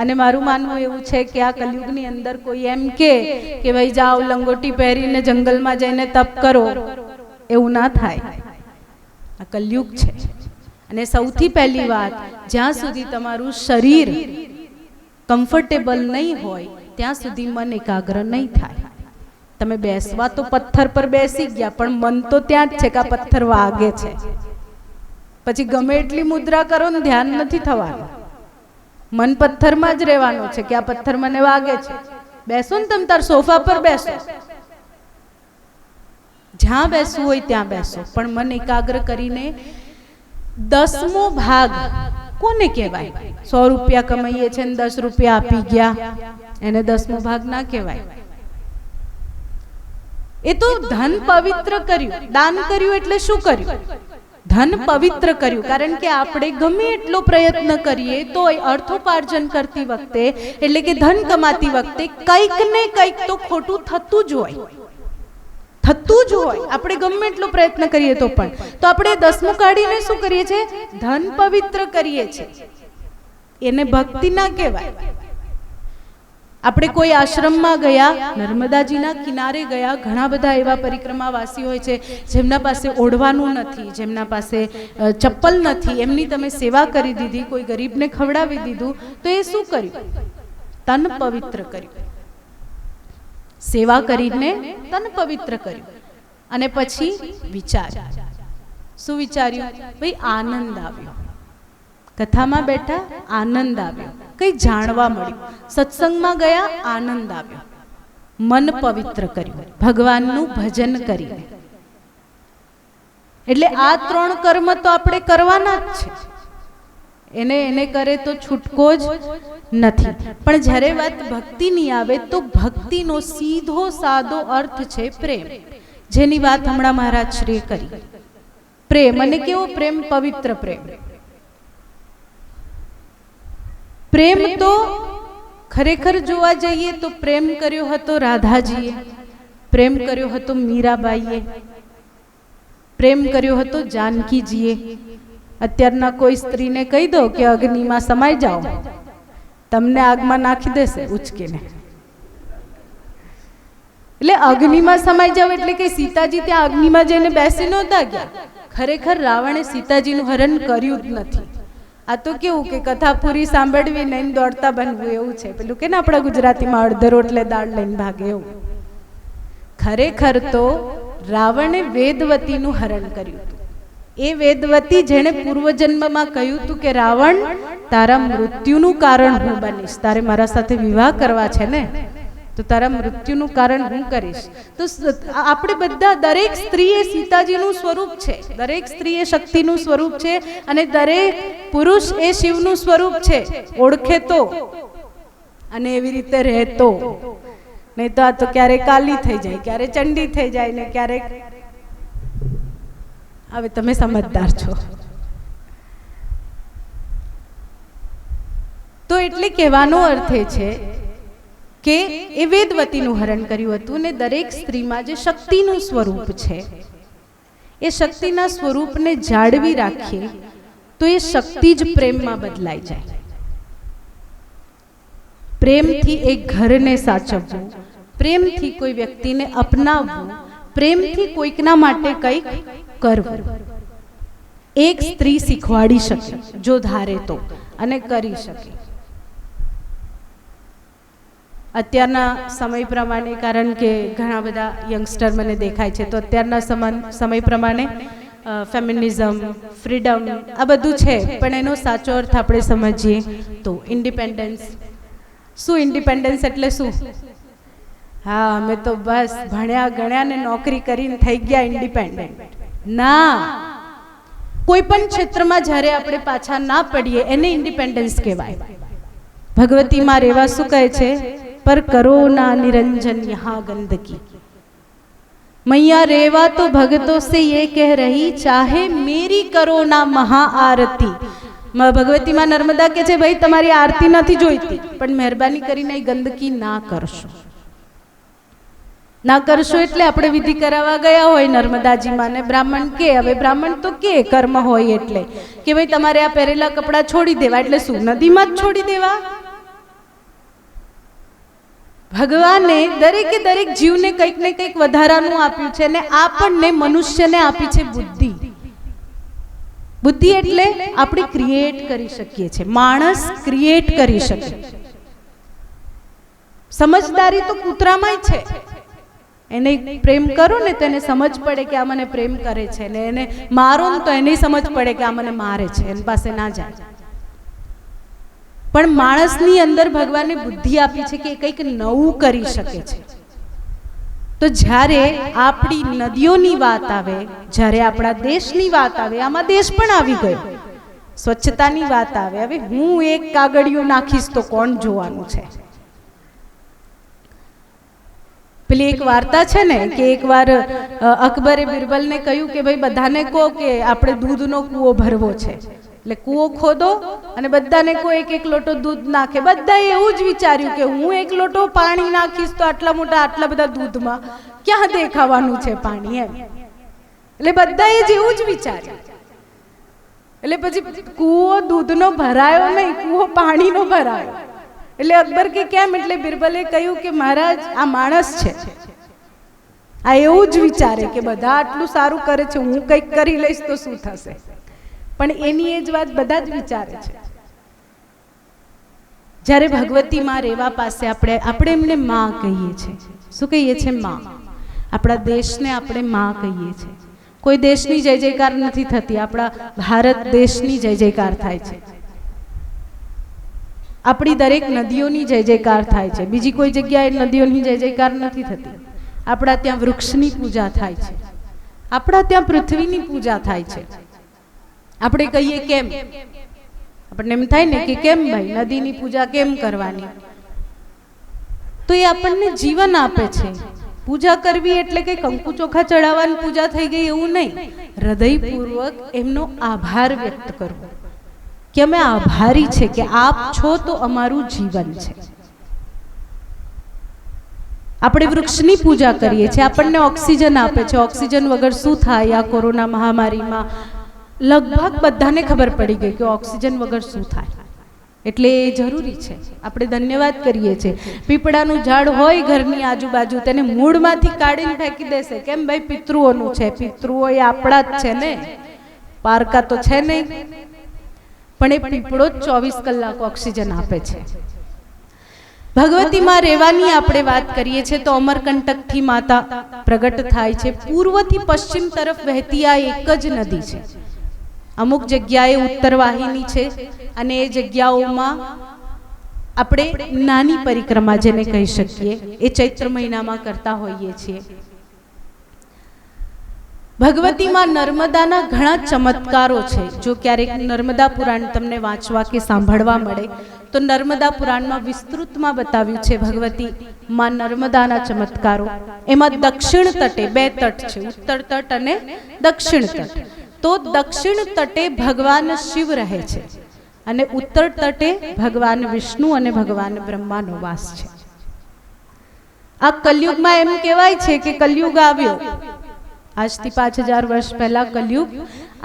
અને મારું માનવું એવું છે કે આ કલયુગની અંદર કોઈ એમ કે ભાઈ જાઓ લંગોટી પહેરીને જંગલમાં જઈને તપ કરો, એવું ના થાય. આ કલયુગ છે. અને સૌથી પહેલી વાત, જ્યાં સુધી તમારું શરીર કમ્ફર્ટેબલ નહીં હોય ત્યાં સુધી મન એકાગ્ર નહીં થાય. તમે બેસવા તો પથ્થર પર બેસી ગયા, પણ મન તો ત્યાં જ છે કે આ પથ્થર વાગે છે. પછી ગમે એટલી મુદ્રા કરો ને ધ્યાન નથી થવાનું, મન પથ્થરમાં જ રહેવાનું છે કે આ પથ્થર મને વાગે છે. બેસો ને તમે તાર સોફા પર બેસો, જ્યાં બેસવું હોય ત્યાં બેસો, પણ મન એકાગ્ર કરીને 10મો ભાગ કોને કહેવાય? 100 રૂપિયા કમાઈએ છે ને 10 રૂપિયા આપી ગયા, એને 10મો ભાગ ના કહેવાય. એ તો ધન પવિત્ર કર્યું, દાન કર્યું. એટલે શું કર્યું? ધન પવિત્ર કર્યું. કારણ કે આપણે ગમે એટલો પ્રયત્ન કરીએ તો અર્થોપાર્જન કરતી વખતે, એટલે કે ધન કમાતી વખતે કંઈક ને કંઈક તો ખોટું થતું જ હોય. આપણે ગમે એટલો પ્રયત્ન કરીએ તો પણ. તો આપણે 10મું કાઢીને શું કરીએ છીએ? ધન પવિત્ર કરીએ છીએ. એને ભક્તિ ના કહેવાય. આપણે કોઈ આશ્રમમાં ગયા, નર્મદાજીના કિનારે ગયા, ઘણા બધા એવા પરિક્રમાવાસી હોય છે જેમના પાસે ઓઢવાનું નથી, જેમના પાસે ચપ્પલ નથી, એમની તમે સેવા કરી દીધી, કોઈ ગરીબને ખવડાવી દીધું, તો એ શું કર્યું? તન પવિત્ર કર્યું. સેવા કરીને તન પવિત્ર કર્યું. અને પછી વિચાર્યું. શું વિચાર્યું? ભાઈ આનંદ આવ્યો, કથામાં બેઠા આનંદ આવ્યો, કંઈ જાણવા મળ્યું, સત્સંગમાં ગયા આનંદ આવ્યો, મન પવિત્ર કર્યું, ભગવાનનું ભજન કરીને. એટલે આ 3 કર્મ તો આપણે કરવાના જ છે. એને કરે તો છૂટકો જ નથી. પણ જ્યારે વાત ભક્તિની આવે તો ભક્તિનો સીધો સાદો અર્થ છે પ્રેમ, જેની વાત હમણાં મહારાજ શ્રીએ કરી. પ્રેમ, અને કેવો પ્રેમ? પવિત્ર પ્રેમ. પ્રેમ તો ખરેખર જોવા જઈએ તો પ્રેમ કર્યો હતો રાધાજીએ, પ્રેમ કર્યો હતો મીરાબાઈએ, પ્રેમ કર્યો હતો જાનકીજીએ. અત્યારના કોઈ સ્ત્રીને કહી દો કે અગ્નિમાં સમાઈ જાઓ, તમને આગમાં નાખી દેશે ઉચકીને. એટલે અગ્નિમાં સમાઈ જાવ એટલે કે સીતાજી ત્યાં અગ્નિમાં જઈને બેસી નહોતા ગયા. ખરેખર રાવણે સીતાજીનું હરણ કર્યું જ નથી. આ તો કેવું કે કથા પૂરી સાંભળવી નહીં દોડતા બનવું, એવું છે. પેલું કે ને આપણા ગુજરાતીમાં અડધે રોટલે દાળ લઈને ભાગે, એવું. ખરેખર તો રાવણે વેદવતીનું હરણ કર્યું હતું. એ વેદવતી જેણે પૂર્વજન્મમાં કહ્યું હતું કે રાવણ, તારા મૃત્યુનું કારણ હું બનીશ, તારે મારા સાથે વિવાહ કરવા છે ને, તો તારા મૃત્યુનું કારણ હું કરીશ. તો આપણે બધા, દરેક સ્ત્રી એ સીતાજીનું સ્વરૂપ છે, દરેક સ્ત્રી એ શક્તિનું સ્વરૂપ છે, અને દરેક પુરુષ એ શિવનું સ્વરૂપ છે. ઓળખે તો અને એવી રીતે રહેતો. નહીં તો આ તો ક્યારેક કાલી થઈ જાય, ક્યારેક ચંડી થઈ જાય ને ક્યારેક. હવે તમે સમજદાર છો. તો એટલે કહેવાનો અર્થ એ છે કે એ વેદવતીનું હરણ કર્યું હતું ને દરેક સ્ત્રીમાં જે શક્તિનું સ્વરૂપ છે એ શક્તિના સ્વરૂપને જાળવી રાખીએ તો એ શક્તિ જ પ્રેમમાં બદલાઈ જાય. પ્રેમથી એક ઘરને સાચવવું, પ્રેમથી કોઈ વ્યક્તિને અપનાવવું, પ્રેમથી કોઈકના માટે કંઈક કરવું એક સ્ત્રી શીખવાડી શકે જો ધારે તો, અને કરી શકે. અત્યારના સમય પ્રમાણે, કારણ કે ઘણા બધા યંગસ્ટર મને દેખાય છે, તો અત્યારના સમય પ્રમાણે ફેમિનિઝમ, ફ્રીડમ આ બધું છે, પણ એનો સાચો અર્થ આપણે સમજીએ તો ઇન્ડિપેન્ડન્સ. શું ઇન્ડિપેન્ડન્સ એટલે શું? હા, અમે તો બસ ભણ્યા ગણ્યા ને નોકરી કરીને થઈ ગયા ઇન્ડિપેન્ડન્ટ. ના, કોઈ પણ ક્ષેત્રમાં જ્યારે આપણે પાછા ના પડીએ એને ઇન્ડિપેન્ડન્સ કહેવાય. ભગવતીમાં રેવા શું કહે છે? પર કરો ના નિરંજન યહાં ગંદકી, मैया रेवा तो भगतों से ये कह रही चाहे मेरी करो ना महा आरती. भगवती માં નર્મદા કે છે ભાઈ તમારી આરતી નથી જોઈતી, પણ મહેરબાની કરીને ગંદકી ના કરશો. ના કરશો એટલે આપણે વિધિ કરાવવા ગયા હોય નર્મદાજીમાં ને બ્રાહ્મણ કે, હવે બ્રાહ્મણ તો કે કર્મ હોય એટલે કે ભાઈ તમારે આ પહેરેલા કપડાં છોડી દેવા, એટલે શું નદીમાં જ છોડી દેવા? ભગવાને દરેકે દરેક જીવને કંઈક ને કંઈક વધારાનું આપ્યું છે ને આપણને મનુષ્યને આપી છે બુદ્ધિ. બુદ્ધિ એટલે આપણે ક્રિએટ કરી શકીએ છીએ, માણસ ક્રિએટ કરી શકે. સમજદારી તો કૂતરામાં છે, એને પ્રેમ કરો ને તો એને સમજ પડે કે આ મને પ્રેમ કરે છે, ને એને મારો ને તો એને સમજ પડે કે આ મને મારે છે, એની પાસે ના જાય. પણ માણસની અંદર ભગવાને બુદ્ધિ આપી છે કે એ કંઈક નવું કરી શકે છે. તો જ્યારે આપણી નદીઓની વાત આવે, જ્યારે આપણા દેશની વાત આવે, આમાં દેશ પણ આવી ગયો, સ્વચ્છતાની વાત આવે, હવે હું એક કાગળિયું નાખીશ તો કોણ જોવાનું છે? પેલી એક વાર્તા છે ને કે એકવાર અકબરે બિરબલને કહ્યું કે ભાઈ બધાને કહો કે આપણે દૂધનો કૂવો ભરવો છે, એટલે કૂવો ખોદો અને બધાને કોઈ એક એક લોટો દૂધ નાખે. બધાએ એવું જ વિચાર્યું કે હું એક લોટો પાણી નાખીશ તો આટલા મોટા આટલા બધા દૂધમાં ક્યાં દેખાવાનું છે પાણી, એમ. એટલે બધાએ જ એવું જ વિચાર્યું. એટલે પછી કૂવો દૂધનો ભરાયો નહીં, કૂવો પાણીનો ભરાયો. એટલે અકબર કે કેમ? એટલે બિરબલે કહ્યું કે મહારાજ આ માણસ છે, આ એવું જ વિચારે કે બધા આટલું સારું કરે છે, હું કંઈક કરી લઈશ તો શું થશે? પણ એની એ જ વાત બધા જ વિચારે છે. જ્યારે ભગવતીમાં રેવા પાસે આપણે એમને માં કહીએ છીએ. શું કહીએ છીએ? માં. આપણા દેશને આપણે માં કહીએ છીએ. કોઈ દેશની જય જયકાર નથી થતી, આપણા ભારત દેશની જય જયકાર થાય છે. આપણી દરેક નદીઓની જય જયકાર થાય છે, બીજી કોઈ જગ્યાએ નદીઓની જય જયકાર નથી થતી. આપણા ત્યાં વૃક્ષની પૂજા થાય છે, આપણા ત્યાં પૃથ્વીની પૂજા થાય છે. આપણે કહીએ કેમ? આપણને એમ થાય ને કે કેમ ભાઈ નદીની પૂજા કેમ કરવાની? તો એ આપણને જીવન આપે છે. પૂજા કરવી એટલે કે કંકુ ચોખા ચડાવવાની પૂજા થઈ ગઈ એવું નહીં. હૃદયપૂર્વક એમનો આભાર વ્યક્ત કરવો કે અમે આભારી છે કે આપ છો તો અમારું જીવન છે. આપણે વૃક્ષની પૂજા કરીએ છીએ, આપણને ઓક્સિજન આપે છે. ઓક્સિજન વગર શું થાય? આ કોરોના મહામારીમાં લગભગ બધાને ખબર પડી ગઈ કે ઓક્સિજન વગર શું થાય, એટલે એ જરૂરી છે. આપણે ધન્યવાદ કરીએ છીએ. પીપળાનું ઝાડ હોય ઘરની આજુબાજુ, તેને મૂળમાંથી કાઢીને ફેંકી દેશે. કેમ ભાઈ? પિતૃઓનું છે, પિતૃઓ એ આપણા જ છે ને, પારકા તો છે નહીં. પણ એ પીપળો 24 કલાક ઓક્સિજન આપે છે. ભગવતીમાં રેવાની આપણે વાત કરીએ છીએ તો અમરકંટકથી માતા પ્રગટ થાય છે. પૂર્વથી પશ્ચિમ તરફ વહેતી આ એક જ નદી છે. અમુક જગ્યાએ ઉત્તર વાહિની છે અને એ જગ્યાઓમાં આપણે નાની પરિક્રમા જેને કહી શકીએ એ ચૈત્ર મહિનામાં કરતા હોઈએ છીએ. ભગવતીમાં નર્મદાના ઘણા ચમત્કારો છે. જો ક્યારેક નર્મદા પુરાણ તમને વાંચવા કે સાંભળવા મળે તો નર્મદા પુરાણમાં વિસ્તૃતમાં બતાવ્યું છે ભગવતી માં નર્મદાના ચમત્કારો. એમાં દક્ષિણ તટે 2 તટ છે, ઉત્તર તટ અને દક્ષિણ તટ. તો દક્ષિણ તટે ભગવાન શિવ રહે છે અને ઉત્તર તટે ભગવાન વિષ્ણુ અને ભગવાન બ્રહ્માનો વાસ છે. આ કલયુગમાં એમ કહેવાય છે કે કલયુગ આવ્યો, આજથી 5000 વર્ષ પહેલા કલયુગ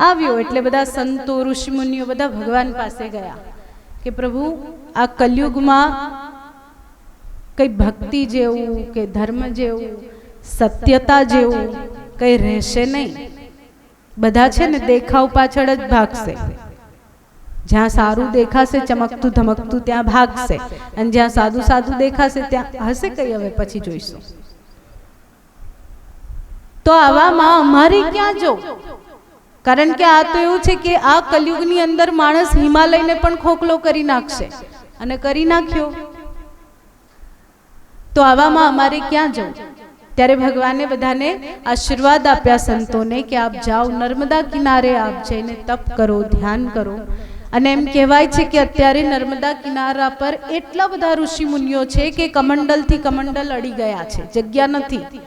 આવ્યો એટલે બધા સંતો ઋષિમુનિઓ બધા ભગવાન પાસે ગયા કે પ્રભુ આ કલયુગમાં કઈ ભક્તિ જેવું કે ધર્મ જેવું સત્યતા જેવું કઈ રહેશે નહીં. બધા છે ને દેખાવ પાછળ જ ભાગશે. જ્યાં સારું દેખાશે ચમકતું ધમકતું ત્યાં ભાગશે, અને જ્યાં સાદું સાદું દેખાશે ત્યાં હશે કઈ. હવે પછી જોઈશું. તો આવામાં અમારે ક્યાં જવું? કારણ કે આ તો એવું છે કે આ કલયુગની અંદર માણસ હિમાલયને પણ ખોખલો કરી નાખશે, અને કરી નાખ્યો. તો આવામાં અમારે ક્યાં જવું? ત્યારે ભગવાને બધાને આશીર્વાદ આપ્યા સંતોને કે આપ જાઓ નર્મદા કિનારે, આપ જઈને તપ કરો, ધ્યાન કરો. અને એમ કહેવાય છે કે અત્યારે નર્મદા કિનારા પર એટલા બધા ઋષિ મુનિઓ છે કે કમંડલથી કમંડલ અડી ગયા છે, જગ્યા નથી.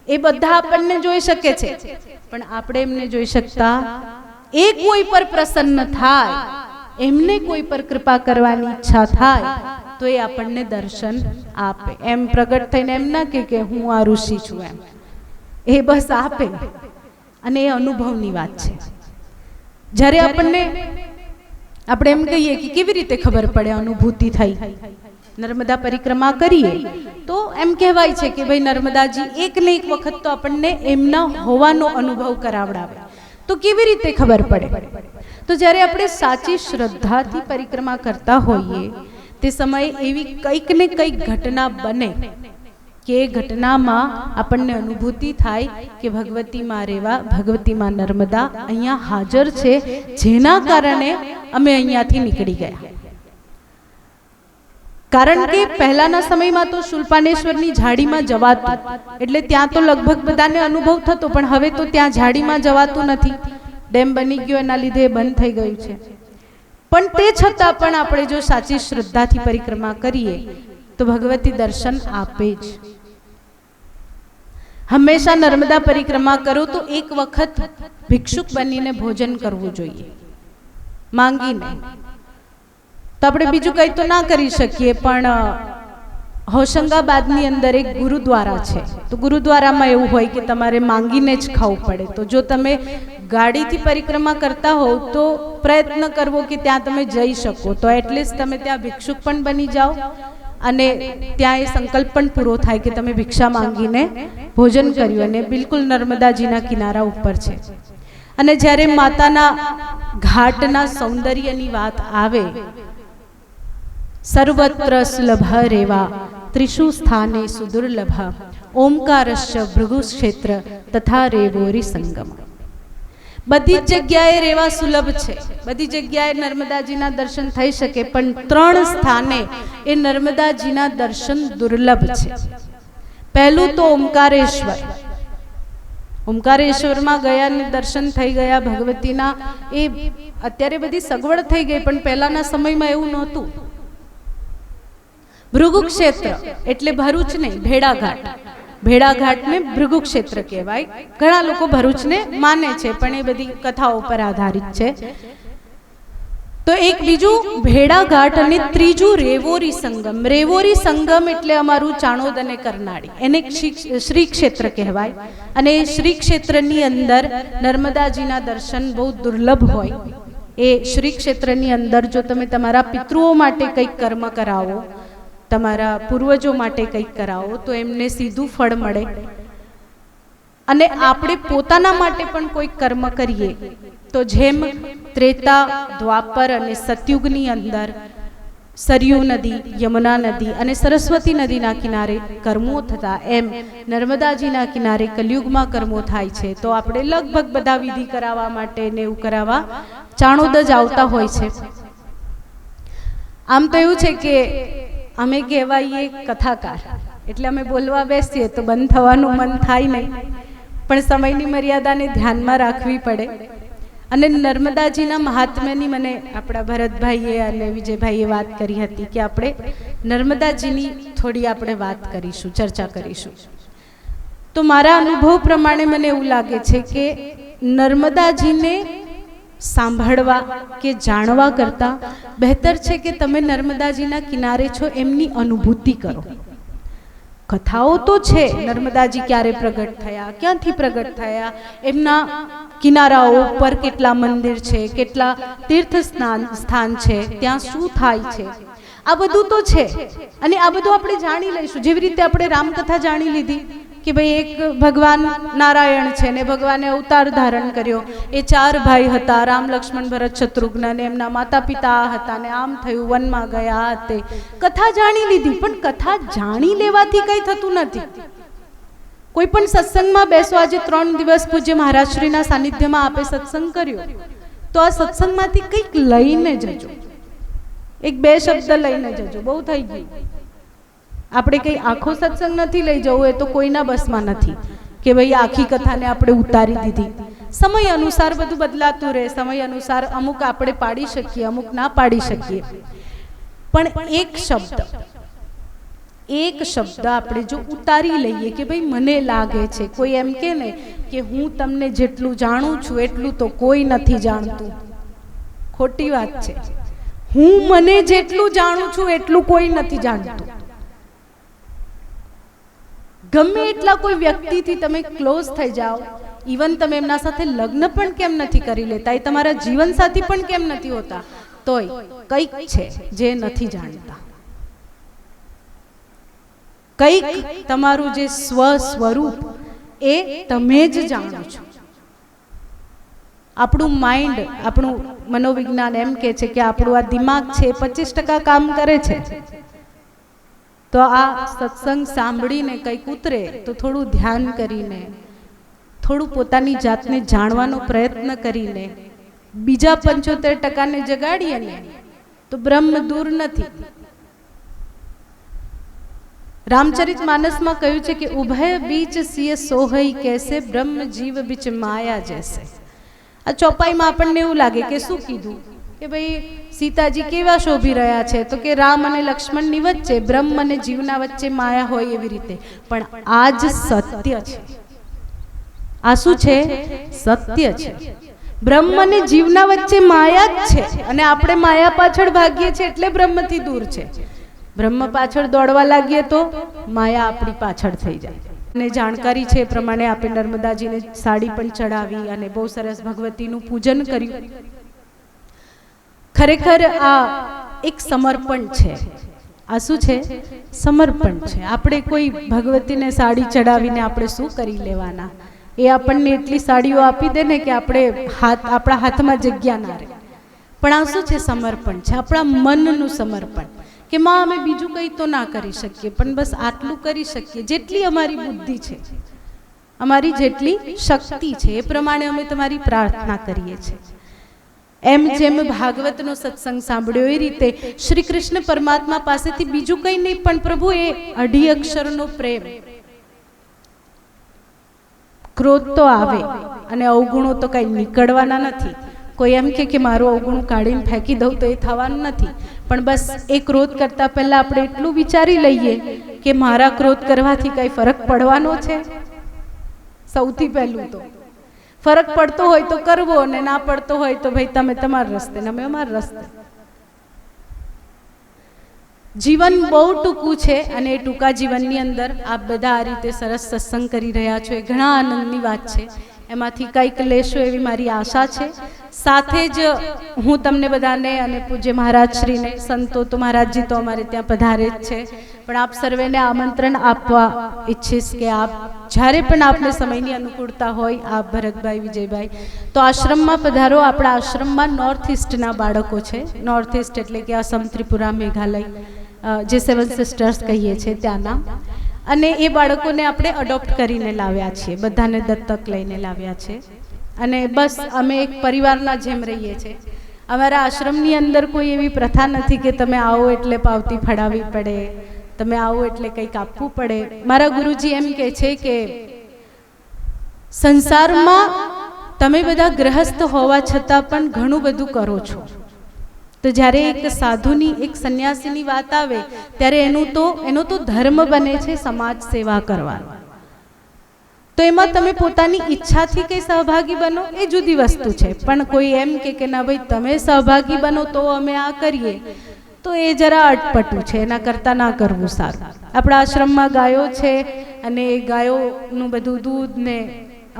એ બધા આપણને જોઈ શકે છે, પણ આપણે એમને જોઈ શકતા. એ કોઈ પર પ્રસન્ન થાય, એમને કોઈ પર કૃપા કરવાની ઈચ્છા થાય તો એ આપણને દર્શન આપે. એમ પ્રગટ થઈને એમ ના કે હું આ ઋષિ છું એમ, એ બસ આપે. અને એ અનુભવની વાત છે. જ્યારે આપણે એમ કહીએ કે કેવી રીતે ખબર પડે અનુભૂતિ થઈ, નર્મદા પરિક્રમા કરીએ તો એમ કહેવાય છે કે ભાઈ નર્મદાજી એક ને એક વખત તો આપણને એમના હોવાનો અનુભવ કરાવડાવે. તો કેવી રીતે ખબર પડે? તો જ્યારે આપણે સાચી શ્રદ્ધાથી પરિક્રમા કરતા હોઈએ તે સમયે એવી કંઈક ને કંઈક ઘટના બને કે એ ઘટનામાં આપણને અનુભૂતિ થાય કે ભગવતીમાં રેવા, ભગવતીમાં નર્મદા અહીંયા હાજર છે, જેના કારણે અમે અહીંયાથી નીકળી ગયા. કારણ કે પહેલાના સમયમાં તો શુલપાનેશ્વરની ઝાડીમાં જવાતું, એટલે ત્યાં તો લગભગ બધાને અનુભવ થતો, પણ હવે તો ત્યાં ઝાડીમાં જવાતું નથી. ડેમ બની ગયો એના લીધે બંધ થઈ ગયું છે. પણ તે છતાં પણ આપણે જો સાચી શ્રદ્ધાથી પરિક્રમા કરીએ તો ભગવતી દર્શન આપે જ. હંમેશા નર્મદા પરિક્રમા કરો તો એક વખત ભિક્ષુક બનીને ભોજન કરવું જોઈએ, માંગીને. તો આપણે બીજું કંઈ તો ના કરી શકીએ, પણ હોશંગાબાદની અંદર એક ગુરુદ્વારા છે. તો ગુરુદ્વારામાં એવું હોય કે તમારે માંગીને જ ખાવું પડે. તો જો તમે ગાડીથી પરિક્રમા કરતા હોવ તો પ્રયત્ન કરવો કે ત્યાં તમે જઈ શકો. તો એટલીસ્ટ તમે ત્યાં ભિક્ષુક પણ બની જાઓ, અને ત્યાં એ સંકલ્પ પણ પૂરો થાય કે તમે ભિક્ષા માંગીને ભોજન કર્યું. અને બિલકુલ નર્મદાજીના કિનારા ઉપર છે. અને જ્યારે માતાના ઘાટના સૌંદર્યની વાત આવે, સર્વત્ર સુલભ રેવા ત્રિષુ સ્થાને સુદુર્લભ ઓમકારસ્ય ભૃગુ ક્ષેત્ર તથા રેવોરી સંગમ. બધી જ જગ્યાએ રેવા સુલભ છે, બધી જગ્યાએ નર્મદાજીના દર્શન થઈ શકે, પણ 3 સ્થાને એ નર્મદાજીના દર્શન દુર્લભ છે. પહેલું તો ઓમકારેશ્વર. ઓમકારેશ્વરમાં ગયા ને દર્શન થઈ ગયા ભગવતીના. એ અત્યારે બધી સગવડ થઈ ગઈ, પણ પહેલાના સમયમાં એવું નહોતું. ભૃગુ ક્ષેત્ર એટલે ભરૂચ નહીં, ભેડાઘાટ. ભેડાઘાટને ભૃગુ ક્ષેત્ર કહેવાય. ઘણા લોકો ભરૂચને માને છે, પણ એ બધી કથાઓ પર આધારિત છે. તો એક બીજું ભેડાઘાટ, અને ત્રીજું રેવોરી સંગમ. રેવોરી સંગમ એટલે અમારું ચાણોદ અને કરનાળી, એને શ્રી ક્ષેત્ર કહેવાય. અને શ્રી ક્ષેત્રની અંદર નર્મદાજીના દર્શન બહુ દુર્લભ હોય. એ શ્રી ક્ષેત્રની અંદર જો તમે તમારા પિતૃઓ માટે કંઈક કર્મ કરાવો, તમારા પૂર્વજો માટે કંઈક કરાવો, તો એમને સીધું ફળ મળે. અને આપણે પોતાના માટે પણ કોઈક કર્મ કરીએ તો જેમ ત્રેતા, દ્વાપર અને સતયુગની અંદર સરયુ નદી, યમુના નદી અને સરસ્વતી નદીના કિનારે કર્મો થતા, એમ નર્મદાજીના કિનારે કલયુગમાં કર્મો થાય છે. તો આપણે લગભગ બધા વિધિ કરાવવા માટે ને એવું કરાવવા ચાણોદ જ આવતા હોય છે. આમ તો એવું છે કે અમે કહેવાઈએ કથાકાર, એટલે અમે બોલવા બેસીએ તો બંધ થવાનું મન થાય નહીં, પણ સમયની મર્યાદાને ધ્યાનમાં રાખવી પડે. અને નર્મદાજીના મહાત્મ્યની મને આપણા ભરતભાઈએ અને વિજયભાઈએ વાત કરી હતી કે આપણે નર્મદાજીની થોડી આપણે વાત કરીશું, ચર્ચા કરીશું. તો મારા અનુભવ પ્રમાણે મને એવું લાગે છે કે નર્મદાજીને સાંભળવા કે જાણવા કરતાં બહેતર છે કે તમે નર્મદાજીના કિનારે છો એમની અનુભૂતિ કરો. કથાઓ તો છે, નર્મદાજી ક્યારે પ્રગટ થયા, ક્યાંથી પ્રગટ થયા, એમના કિનારાઓ પર કેટલા મંદિર છે, કેટલા તીર્થ સ્થાન છે, ત્યાં શું થાય છે, આ બધું તો છે. અને આ બધું આપણે જાણી લઈશું. જેવી રીતે આપણે રામકથા જાણી લીધી કે ભાઈ એક ભગવાન નારાયણ છે ને ભગવાને અવતાર ધારણ કર્યો, એ 4 ભાઈ હતા, રામ લક્ષ્મણ ભરત શત્રુઘ્ન, ને એમના માતા પિતા હતા ને આમ થયું, વનમાં ગયા. તે કથા જાણી લીધી. પણ કથા જાણી લેવાથી કંઈ થતું નથી. કોઈ પણ સત્સંગમાં બેસો, આજે 3 દિવસ પૂજ્ય મહારાજશ્રીના સાનિધ્યમાં આપે સત્સંગ કર્યો, તો આ સત્સંગમાંથી કંઈક લઈને જજો, 1-2 શબ્દ લઈને જજો, બહુ થઈ ગયું. આપણે કંઈ આખો સત્સંગ નથી લઈ જવું, એ તો કોઈના બસમાં નથી કે ભાઈ આખી કથાને આપણે ઉતારી દીધી. સમય અનુસાર બધું બદલાતું રહે, સમય અનુસાર અમુક આપણે પાડી શકીએ, અમુક ના પાડી શકીએ. પણ એક શબ્દ આપણે જો ઉતારી લઈએ કે ભાઈ મને લાગે છે, કોઈ એમ કે ને કે હું તમને જેટલું જાણું છું એટલું તો કોઈ નથી જાણતું, ખોટી વાત છે. હું મને જેટલું જાણું છું એટલું કોઈ નથી જાણતું. ગમે એટલા કોઈ વ્યક્તિથી તમે ક્લોઝ થઈ જાઓ, ઇવન તમે એમના સાથે લગ્ન પણ કેમ નથી કરી લેતા, એ તમારા જીવનસાથી પણ કેમ નથી હોતા, તોય કંઈક છે જે નથી જાણતા. કંઈક તમારું જે સ્વરૂપ એ તમે જ જાણો છો. આપણું માઇન્ડ, આપણું મનોવિજ્ઞાન એમ કે છે કે આપણું આ દિમાગ છે 25% કામ કરે છે. તો આ સત્સંગ સાંભળીને કંઈક ઉતરે તો થોડું ધ્યાન કરીને, થોડું પોતાની જાતને જાણવાનો પ્રયત્ન કરીને બીજા 75% જગાડીએ ને તો બ્રહ્મ દૂર નથી. રામચરિત માનસમાં કહ્યું છે કે ઉભય બીચ સિય સોહઈ કેસે, બ્રહ્મ જીવ બીચ માયા જૈસે. આ ચોપાઈમાં આપણને એવું લાગે કે શું કીધું કે ભાઈ સીતાજી કેવા શોભી રહ્યા છે, તો કે રામ અને લક્ષ્મણની વચ્ચે, બ્રહ્મ અને જીવના વચ્ચે માયા હોય એવી રીતે. પણ આ જ સત્ય છે. આ શું છે? સત્ય છે. બ્રહ્મ અને જીવના વચ્ચે માયા જ છે, અને આપણે માયા પાછળ ભાગીએ છીએ એટલે બ્રહ્મથી દૂર છે. બ્રહ્મ પાછળ દોડવા લાગીએ તો માયા આપણી પાછળ થઈ જાય. અને જાણકારી છે એ પ્રમાણે આપણે નર્મદાજીને સાડી પણ ચડાવી અને બહુ સરસ ભગવતીનું પૂજન કર્યું. ખરેખર આ એક સમર્પણ છે. આ શું છે? સમર્પણ છે. આપણે કોઈ ભગવતીને સાડી ચડાવીને આપણે શું કરી લેવાના? એ આપણને એટલી સાડીઓ આપી દે ને કે આપણા હાથમાં જગ્યા ના રહે. પણ આ શું છે? સમર્પણ છે. આપણા મનનું સમર્પણ કે માં અમે બીજું કંઈ તો ના કરી શકીએ, પણ બસ આટલું કરી શકીએ, જેટલી અમારી બુદ્ધિ છે, અમારી જેટલી શક્તિ છે એ પ્રમાણે અમે તમારી પ્રાર્થના કરીએ છીએ. એમ જેમ ભાગવતનો સત્સંગ સાંભળ્યો એ રીતે શ્રી કૃષ્ણ પરમાત્મા પાસેથી બીજું કંઈ નહીં, પણ પ્રભુ એ 2 અક્ષરનો પ્રેમ. ક્રોધ તો આવે અને અવગુણો તો કંઈ નીકળવાના નથી. કોઈ એમ કે મારું અવગુણ કાઢીને ફેંકી દઉં તો એ થવાનું નથી. પણ બસ એ ક્રોધ કરતા પહેલા આપણે એટલું વિચારી લઈએ કે મારા ક્રોધ કરવાથી કઈ ફરક પડવાનો છે. સૌથી પહેલું તો ફરક પડતો હોય તો કરવો, અને ના પડતો હોય તો ભાઈ તમે તમારા રસ્તે ને અમે અમારા રસ્તે. જીવન બહુ ટૂંકું છે, અને એ ટૂંકા જીવનની અંદર આપ બધા આ રીતે સરસ સત્સંગ કરી રહ્યા છો એ ઘણા આનંદની વાત છે. એમાંથી કંઈક લેશો એવી મારી આશા છે. સાથે જ હું તમને બધાને અને પૂજ્ય મહારાજશ્રીને, સંતો તો મહારાજજી તો અમારે ત્યાં પધારે જ છે, પણ આપ સર્વેને આમંત્રણ આપવા ઈચ્છીશ કે આપ જ્યારે પણ આપને સમયની અનુકૂળતા હોય, આપ ભરતભાઈ, વિજયભાઈ, તો આશ્રમમાં પધારો. આપણા આશ્રમમાં નોર્થ ઇસ્ટના બાળકો છે. નોર્થ ઇસ્ટ એટલે કે આસામ, ત્રિપુરા, મેઘાલય, જે 7 સિસ્ટર્સ કહીએ છીએ ત્યાંના. અને એ બાળકોને આપણે અડોપ્ટ કરીને લાવ્યા છીએ, બધાને દત્તક લઈને લાવ્યા છે. અને બસ અમે એક પરિવારના જેમ રહીએ છીએ. અમારા આશ્રમની અંદર કોઈ એવી પ્રથા નથી કે તમે આવો એટલે પાવતી ફડાવવી પડે, તમે આવો એટલે કંઈક આપવું પડે. મારા ગુરુજી એમ કહે છે કે સંસારમાં તમે બધા ગ્રહસ્થ હોવા છતાં પણ ઘણું બધું કરો છો. તો જ્યારે એક સાધુની, એક સંન્યાસીની વાત આવે ત્યારે એનો તો ધર્મ બને છે સમાજ સેવા કરવાનો. તો એમાં તમે પોતાની ઈચ્છાથી કંઈ સહભાગી બનો એ જુદી વસ્તુ છે, પણ કોઈ એમ કે ના ભાઈ તમે સહભાગી બનો તો અમે આ કરીએ, તો એ જરા અટપટું છે, એના કરતાં ના કરવું સારું. આપણા આશ્રમમાં ગાયો છે અને એ ગાયોનું બધું દૂધ ને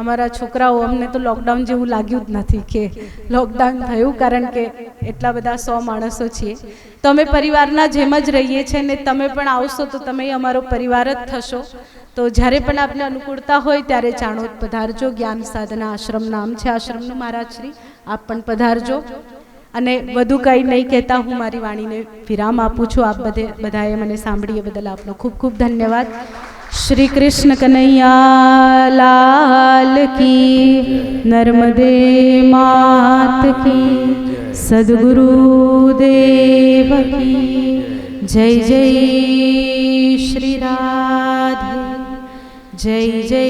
અમારા છોકરાઓ, અમને તો લોકડાઉન જેવું લાગ્યું જ નથી કે લોકડાઉન થયું, કારણ કે એટલા બધા 100 માણસો છીએ. તો અમે પરિવારના જેમ જ રહીએ છીએ ને તમે પણ આવશો તો તમે અમારો પરિવાર જ થશો. તો જ્યારે પણ આપને અનુકૂળતા હોય ત્યારે ચાણોદ પધારજો. જ્ઞાન સાધના આશ્રમ નામ છે આશ્રમનું મહારાજશ્રી, આપ પણ પધારજો. અને વધુ કંઈ નહીં કહેતા હું મારી વાણીને વિરામ આપું છું. આપ બધાએ મને સાંભળીએ બદલ આપનો ખૂબ ખૂબ ધન્યવાદ. શ્રી કૃષ્ણ કનૈયા લાલ કી, નર્મદે માત કી, સદગુરુ દેવ કી જય. જય શ્રી રાધે, જય જય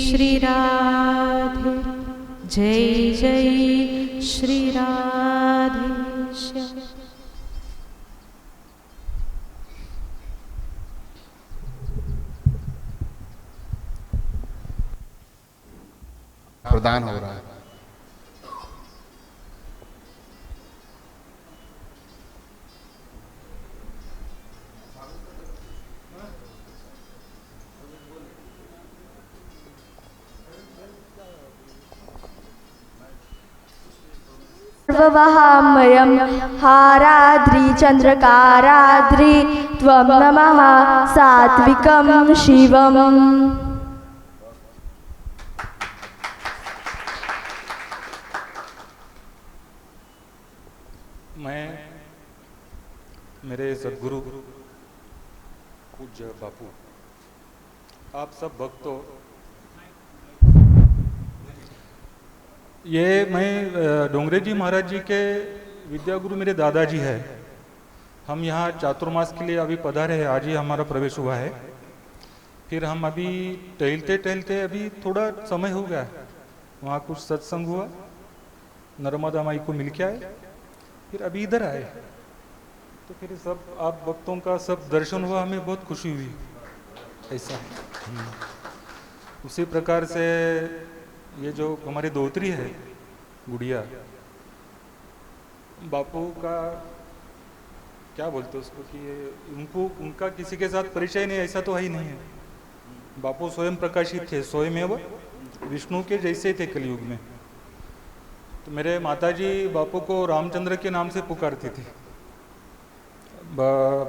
શ્રી રાધે, જય જય શ્રી રાધે. प्रदान हो रहा है. सर्ववहामयं हाराद्रि चंद्रकाराद्रि त्वं नमः सात्विकं शिवम्. मैं मेरे सदगुरु पूज्य बापू, आप सब भक्तों, ये मैं डोंगरे जी महाराज जी के विद्यागुरु मेरे दादाजी है. हम यहाँ चातुर्मास के लिए अभी पधारे हैं, आज ही हमारा प्रवेश हुआ है. फिर हम अभी टहलते टहलते अभी थोड़ा समय हो गया, वहाँ कुछ सत्संग हुआ, नर्मदा माई को मिल के आए, फिर अभी इधर आए. तो फिर सब आप भक्तों का सब दर्शन हुआ, हमें बहुत खुशी हुई. ऐसा उसी प्रकार से ये जो हमारी दोहतरी है गुड़िया, बापू का क्या बोलते उसको कि उनका किसी के साथ परिचय नहीं, ऐसा तो है ही नहीं है. बापू स्वयं प्रकाशित थे, स्वयमेव विष्णु के जैसे थे कलयुग में. तो मेरे माताजी बापू को रामचंद्र के नाम से पुकारती थी.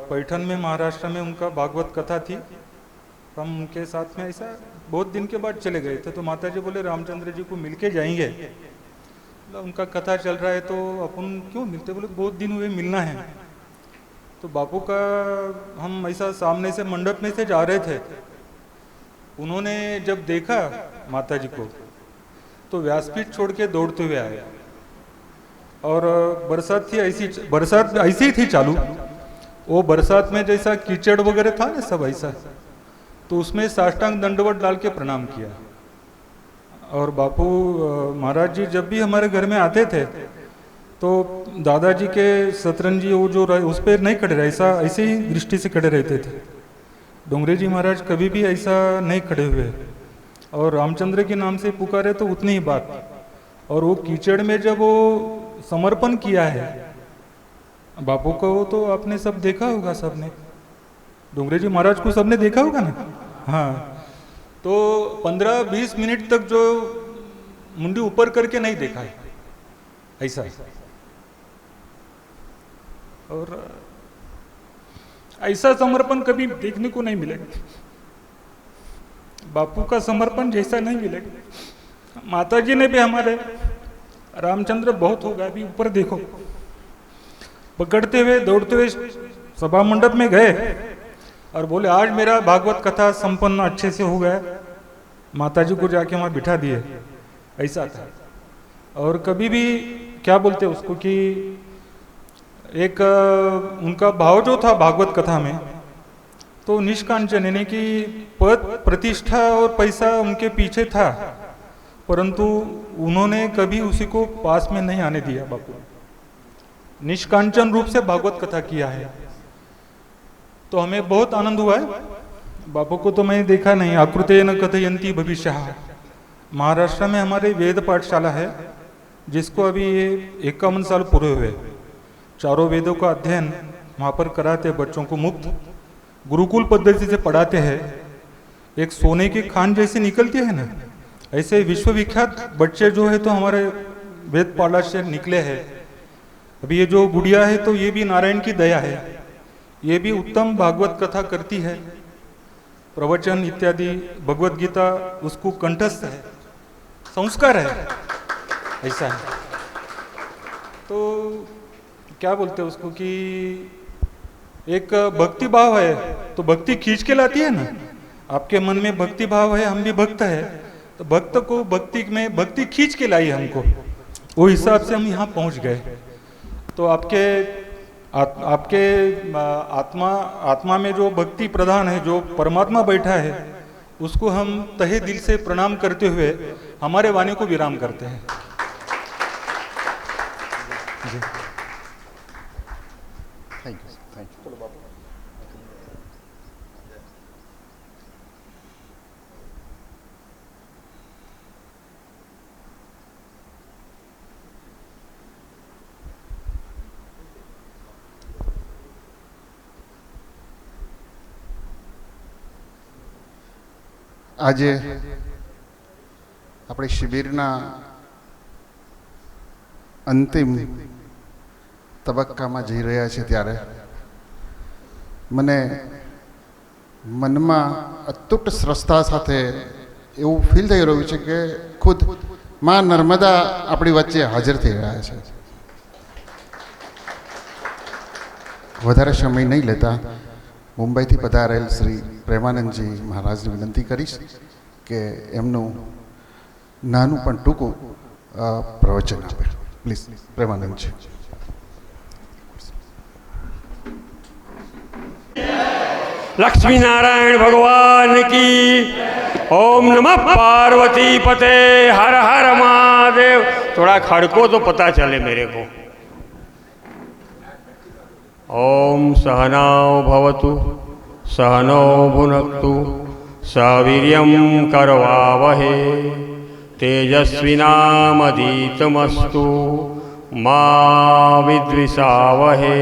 पैठन में महाराष्ट्र में उनका भागवत कथा थी, हम उनके साथ में ऐसा बहुत दिन के बाद चले गए थे. तो माताजी बोले रामचंद्र जी को मिलके जाएंगे, उनका कथा चल रहा है तो अपन क्यों मिलते, बोले बहुत दिन हुए मिलना है. तो बापू का हम ऐसा सामने से मंडप में से जा रहे थे, उन्होंने जब देखा माताजी को तो व्यासपीठ छोड़ के दौड़ते हुए आए. और बरसात ऐसी ही थी चालू. वो बरसात में जैसा कीचड़ वगैरह था ना सब ऐसा, तो उसमें साष्टांग दंडवत डाल के प्रणाम किया. और बापू महाराज जी जब भी हमारे घर में आते थे तो दादाजी के सतरंजी वो जो उस पर नहीं खड़े रहे, ऐसे ही दृष्टि से खड़े रहते थे. डोंगरे जी महाराज कभी भी ऐसा नहीं खड़े हुए, और रामचंद्र के नाम से पुकारे तो उतनी ही बात. और वो कीचड़ में जब वो समर्पण किया है बापू को, तो आपने सब देखा होगा, सबने डोंगरे जी महाराज को सबने देखा होगा ना. हाँ, तो 15-20 मिनट तक जो मुंडी ऊपर करके नहीं देखा है ऐसा. और ऐसा समर्पण कभी देखने को नहीं मिलेगा, बापू का समर्पण जैसा नहीं मिलेगा. माताजी ने भी हमारे रामचंद्र बहुत होगा, अभी ऊपर देखो, पकड़ते हुए दौड़ते हुए सभा मंडप में गए और बोले आज मेरा भागवत कथा संपन्न अच्छे से हो गया. माताजी को जाके वहाँ बिठा दिए, ऐसा था. और कभी भी क्या बोलते उसको कि एक उनका भाव जो था भागवत कथा में, तो निष्कांचन यानी कि पद प्रतिष्ठा और पैसा उनके पीछे था, परंतु उन्होंने कभी उसी को पास में नहीं आने दिया. बापू निष्कांचन रूप से भागवत कथा किया है, तो हमें बहुत आनंद हुआ है. बापू को तो मैंने देखा नहीं। आकृतेन कथयन्ति भविष्यः। महाराष्ट्र में हमारे वेद पाठशाला है, जिसको अभी ये 51 साल पूरे हुए। चारों वेदों का अध्ययन वहाँ पर कराते बच्चों को, मुफ्त गुरुकुल पद्धति से पढ़ाते हैं। एक सोने की खान जैसी निकलती है ना, ऐसे विश्वविख्यात बच्चे जो है तो हमारे वेद पाठशाला से निकले हैं। अभी ये जो गुड़िया है तो ये भी नारायण की दया है, ये भी उत्तम भागवत कथा करती है, प्रवचन इत्यादि, भगवत गीता उसको कंठस्थ है, संस्कार है, ऐसा है। तो क्या बोलते हैं उसको कि एक भक्ति भाव है तो भक्ति खींच के लाती है ना। आपके मन में भक्ति भाव है, हम भी भक्त है, तो भक्त को भक्ति में भक्ति खींच के लाई हमको, वो हिसाब से हम यहाँ पहुँच गए। तो आपके आत्मा में जो भक्ति प्रधान है, जो परमात्मा बैठा है, उसको हम तहे दिल से प्रणाम करते हुए हमारे वाणी को विराम करते हैं। जी। Thank you. આજે આપણે શિબિરના અંતિમ તબક્કામાં જઈ રહ્યા છીએ ત્યારે મને મનમાં અતૂટ શ્રદ્ધા સાથે એવું ફીલ થઈ રહ્યું છે કે ખુદ માં નર્મદા આપણી વચ્ચે હાજર થઈ રહ્યા છે। વધારે સમય નહીં લેતા મુંબઈથી પધારેલ શ્રી પ્રેમાનંદજી મહારાજને વિનંતી કરીશ કે એમનું નાનું પણ ટૂંકું પ્રવચન આપે। પ્લીઝ પ્રેમાનંદજી। लक्ष्मी नारायण भगवान की। ओम नमः पार्वती पते, हर हर महादेव। थोड़ा खड़को तो पता चले मेरे को। ओम सहनाव भवतु सहनौ भुनक्तु सवीर्यं करवावहे तेजस्विनामधीतमस्तु मा विद्विषावहे।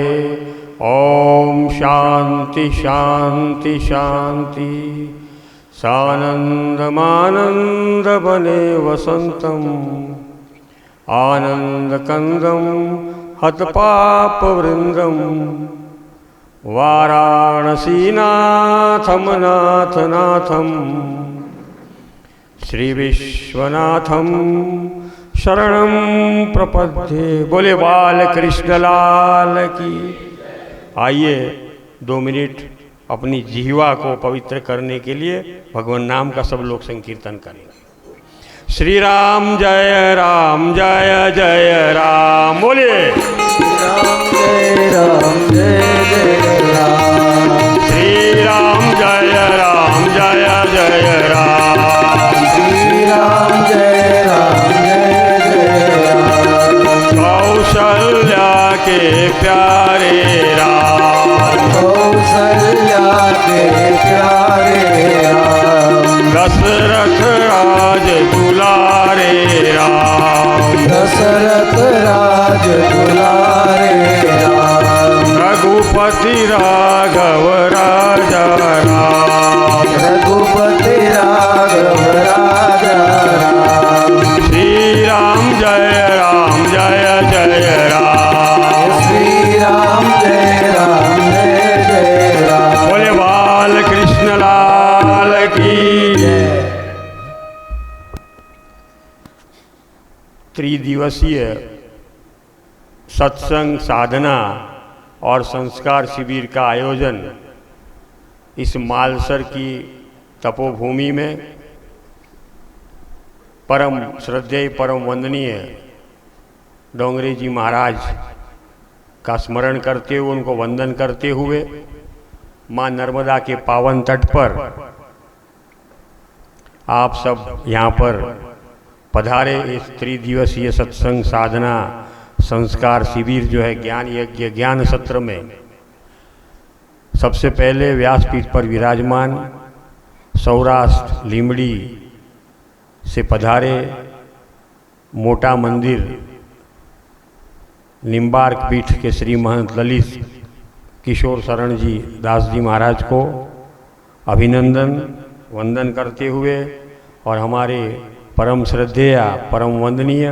ओम शांति शांति शांति। सानंदमानंद बने वसंतम आनंदकंदम हतपापवृंदम वाराणसीनाथम नाथ नाथम श्री विश्वनाथम शरणं प्रपद्ये। बोले बाल कृष्ण लाल की। आइए 2 मिनट अपनी जिह्वा को पवित्र करने के लिए भगवान नाम का सब लोग संकीर्तन करेंगे। श्री राम जय राम जय जय राम। बोले राम जय राम जय जय राम। श्री राम जय राम जय जय राम। श्री राम जय राम जय जय राम। कौशल्या के प्यारे राम, कौशल्या के प्यारे राम। दशरथ राज दुलारे राम, दशरथ राज दुलारे राम। रघुपति राघव राजा राम, रघुपति राघव राजा राम। श्री राम जय जय राम। श्री राम जय जय राम। बोले बाल कृष्ण लाल की। त्रिदिवसीय सत्संग साधना और संस्कार शिविर का आयोजन इस मालसर की तपोभूमि में परम श्रद्धेय परम वंदनीय डोंगरे जी महाराज का स्मरण करते हुए, उनको वंदन करते हुए माँ नर्मदा के पावन तट पर आप सब यहाँ पर पधारे। इस त्रिदिवसीय सत्संग साधना संस्कार शिविर जो है ज्ञान यज्ञ ज्ञान सत्र में सबसे पहले व्यासपीठ पर विराजमान सौराष्ट्र लीमड़ी से पधारे मोटा मंदिर निम्बार्क पीठ के श्री महंत ललित किशोर शरण जी दास जी महाराज को अभिनंदन वंदन करते हुए और हमारे परम श्रद्धेया परम वंदनीय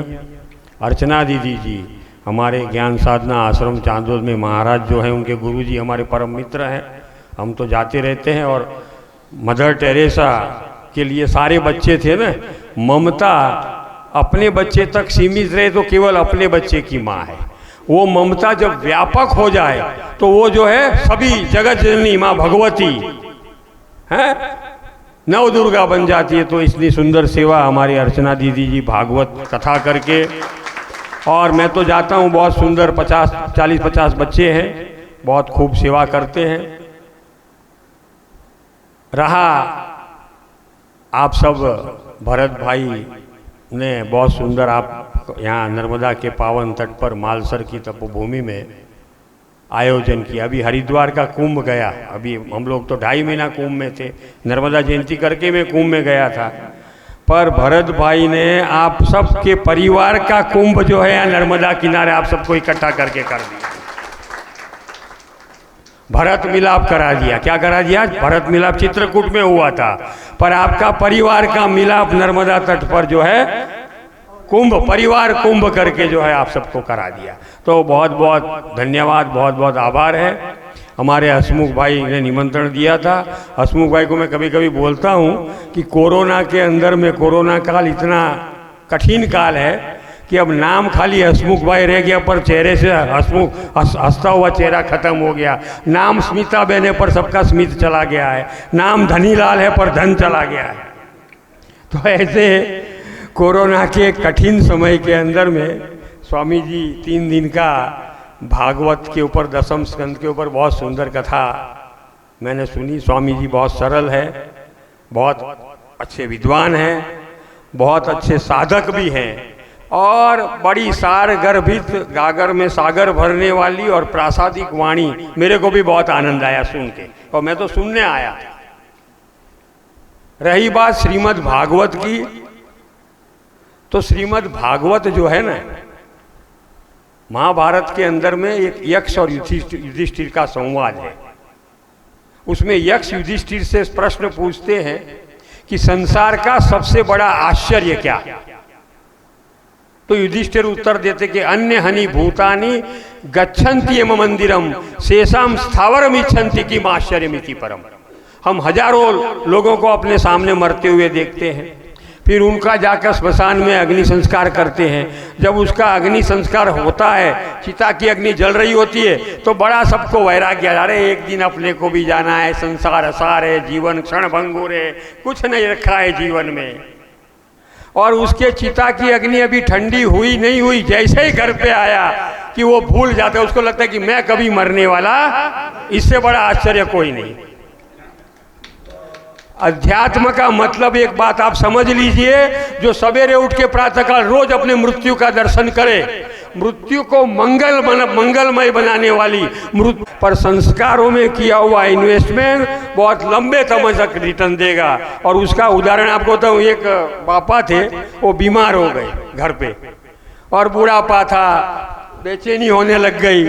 अर्चना दीदी जी, हमारे ज्ञान साधना आश्रम चांदोद में महाराज जो हैं उनके गुरुजी हमारे परम मित्र हैं, हम तो जाते रहते हैं। और मदर टेरेसा के लिए सारे बच्चे थे ना, ममता अपने बच्चे तक सीमित रहे तो केवल अपने बच्चे की माँ है, वो ममता जब व्यापक हो जाए तो वो जो है सभी जगत जननी माँ भगवती है, नव दुर्गा बन जाती है। तो इतनी सुंदर सेवा हमारी अर्चना दीदी जी भागवत कथा करके, और मैं तो जाता हूँ, बहुत सुंदर 40-50 बच्चे हैं, बहुत खूब सेवा करते हैं। रहा आप सब भरत भाई ने बहुत सुंदर आप यहाँ नर्मदा के पावन तट पर मालसर की तपोभूमि में आयोजन किया। अभी हरिद्वार का कुंभ गया, अभी हम लोग तो 2.5 महीना कुंभ में थे, नर्मदा जयंती करके मैं कुंभ में गया था, पर भरत भाई ने आप सबके परिवार का कुंभ जो है यहाँ नर्मदा किनारे आप सबको इकट्ठा करके कर दिया, भरत मिलाप करा दिया। क्या करा दिया? भरत मिलाप चित्रकूट में हुआ था, पर आपका परिवार का मिलाप नर्मदा तट पर जो है कुंभ, परिवार कुंभ करके जो है आप सबको करा दिया। तो बहुत बहुत धन्यवाद, बहुत बहुत आभार है। हमारे हसमुख भाई ने निमंत्रण दिया था। हसमुख भाई को मैं कभी कभी बोलता हूँ कि कोरोना के अंदर में, कोरोना काल इतना कठिन काल है कि अब नाम खाली हसमुख भाई रह गया, पर चेहरे से हसमुख हंसता हुआ चेहरा खत्म हो गया। नाम स्मिता बहन है पर सबका स्मित चला गया है, नाम धनीलाल है पर धन चला गया है। तो ऐसे कोरोना के कठिन समय के अंदर में स्वामी जी 3 दिन का भागवत के ऊपर, दशम स्कंद के ऊपर बहुत सुंदर कथा मैंने सुनी। स्वामी जी बहुत सरल है, बहुत अच्छे विद्वान हैं, बहुत अच्छे साधक भी हैं, और बड़ी सार गर्भित गागर में सागर भरने वाली और प्रासादिक वाणी। मेरे को भी बहुत आनंद आया सुन के, और मैं तो सुनने आया। रही बात श्रीमद् भागवत की, तो श्रीमद् भागवत जो है ना, महाभारत के अंदर में एक यक्ष और युधिष्ठिर का संवाद है। उसमें यक्ष युधिष्ठिर से प्रश्न पूछते हैं कि संसार का सबसे बड़ा आश्चर्य क्या? तो युधिष्ठिर उत्तर देते कि अन्य हनि भूतानि गच्छन्ति एम मंदिरम शेषाम स्थावरम इच्छन्ति किम आश्चर्यमिति परम। हम हजारों लोगों को अपने सामने मरते हुए देखते हैं, फिर उनका जाकर स्मशान में अग्नि संस्कार करते हैं। जब उसका अग्नि संस्कार होता है, चिता की अग्नि जल रही होती है, तो बड़ा सबको वैराग्य, अरे एक दिन अपने को भी जाना है, संसार असार है, जीवन क्षण भंगुर है, कुछ नहीं रखा है जीवन में। और उसके चिता की अग्नि अभी ठंडी हुई नहीं हुई, जैसे ही घर पे आया कि वो भूल जाता है, उसको लगता है कि मैं कभी मरने वाला, इससे बड़ा आश्चर्य कोई नहीं। अध्यात्म का मतलब एक बात आप समझ लीजिए, जो सवेरे उठ के प्रातःकाल रोज अपने मृत्यु का दर्शन करे, मृत्यु को मंगलमय बनाने वाली मृत्यु पर संस्कारों में किया हुआ इन्वेस्टमेंट बहुत लंबे समय तक रिटर्न देगा। और उसका उदाहरण आपको बताऊं, एक पापा थे, वो बीमार हो गए घर पे, और बुढ़ापा था, बेचैनी होने लग गई,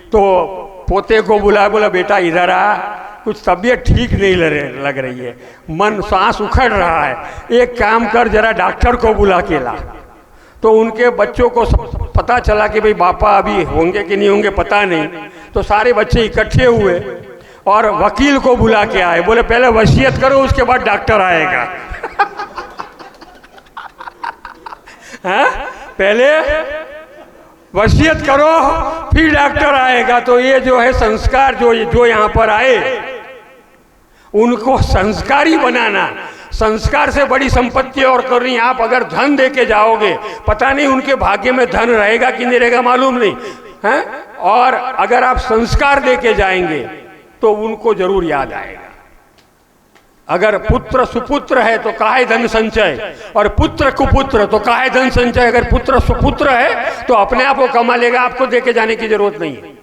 तो पोते को बुलाया, बोला बेटा इधर आ, कुछ तबीयत ठीक नहीं लग रही है, मन सांस उखड़ रहा है, एक काम कर जरा डॉक्टर को बुला के ला। तो उनके बच्चों को पता चला कि भाई बापा अभी होंगे कि नहीं होंगे पता नहीं, तो सारे बच्चे इकट्ठे हुए और वकील को बुला के आए, बोले पहले वसीयत करो उसके बाद डॉक्टर आएगा। हाँ? पहले वसीयत करो फिर डॉक्टर आएगा। तो ये जो है संस्कार जो यहाँ पर आए, उनको संस्कारी बनाना, संस्कार से बड़ी संपत्ति और करनी। आप अगर धन दे के जाओगे, पता नहीं उनके भाग्य में धन रहेगा कि नहीं रहेगा, मालूम नहीं है। और अगर आप संस्कार दे के जाएंगे तो उनको जरूर याद आएगा। अगर पुत्र सुपुत्र है तो काहे धन संचय, और पुत्र कुपुत्र तो काहे धन संचय। अगर पुत्र सुपुत्र है तो अपने आप वो कमा लेगा, आपको दे के जाने की जरूरत नहीं है।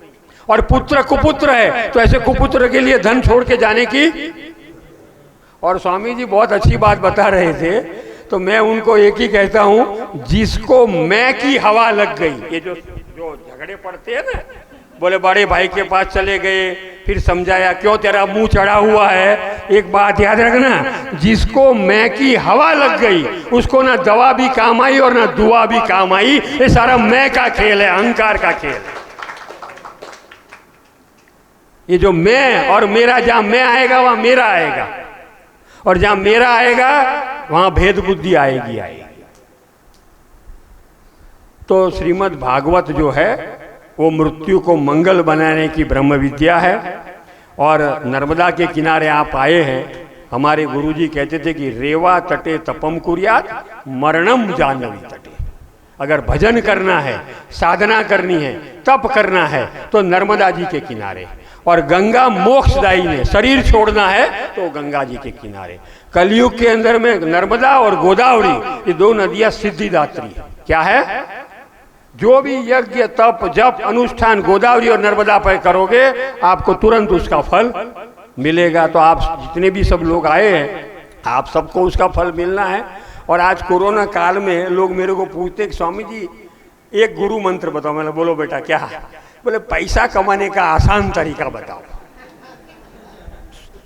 और पुत्र कुपुत्र है तो ऐसे कुपुत्र के लिए धन छोड़ के जाने की। और स्वामी जी बहुत अच्छी बात बता रहे थे, तो मैं उनको एक ही कहता हूं, जिसको मैं की हवा लग गई, ये जो झगड़े पड़ते हैं ना, बोले बड़े भाई के पास चले गए, फिर समझाया क्यों तेरा मुंह चढ़ा हुआ है। एक बात याद रखना, जिसको मैं की हवा लग गई उसको ना दवा भी काम आई और ना दुआ भी काम आई। ये सारा मैं का खेल है, अहंकार का खेल है। ये जो मैं और मेरा, जहां मैं आएगा वहां मेरा आएगा, और जहां मेरा आएगा वहां भेद बुद्धि आएगी। तो श्रीमद् भागवत जो है वो मृत्यु को मंगल बनाने की ब्रह्म विद्या है। और नर्मदा के किनारे आप आए हैं, हमारे गुरुजी कहते थे कि रेवा तटे तपम कुर्यात मरणम जानवी तटे। अगर भजन करना है, साधना करनी है, तप करना है तो नर्मदा जी के किनारे, और गंगा मोक्षदायी है, शरीर छोड़ना है तो गंगा जी के किनारे। कलयुग के अंदर में नर्मदा और गोदावरी, ये दो नदियां सिद्धिदात्री है। क्या है? जो भी यज्ञ तप जप अनुष्ठान गोदावरी और नर्मदा पर करोगे आपको तुरंत उसका फल मिलेगा। तो आप जितने भी सब लोग आए हैं, आप सबको उसका फल मिलना है। और आज कोरोना काल में लोग मेरे को पूछते कि स्वामी जी एक गुरु मंत्र बताओ। मैंने बोलो बेटा क्या? बोले पैसा कमाने का आसान तरीका बताओ।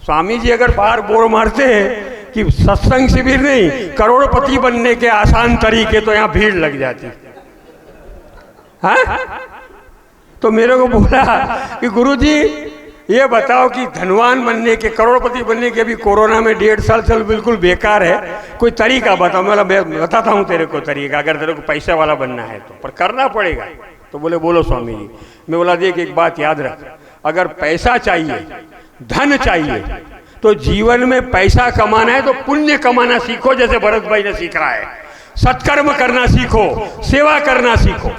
स्वामी जी अगर बाहर बोर्ड मारते हैं कि सत्संग शिविर नहीं, करोड़पति बनने के आसान तरीके, तो यहाँ भीड़ लग जाती। हाँ? तो मेरे को बोला कि गुरुजी ये बताओ कि धनवान बनने के, करोड़पति बनने के भी कोरोना में 1.5 साल चल बिल्कुल बेकार है, कोई तरीका बताओ। मैं बताता हूँ तेरे को तरीका, अगर तेरे को पैसे वाला बनना है तो, पर करना पड़ेगा। तो बोले बोलो स्वामी जी। मैं बोला देख एक बात याद रख, अगर पैसा चाहिए, धन चाहिए, तो जीवन में पैसा कमाना है तो पुण्य कमाना सीखो, जैसे भरत भाई ने सीखा है। सत्कर्म करना सीखो, सेवा करना सीखो।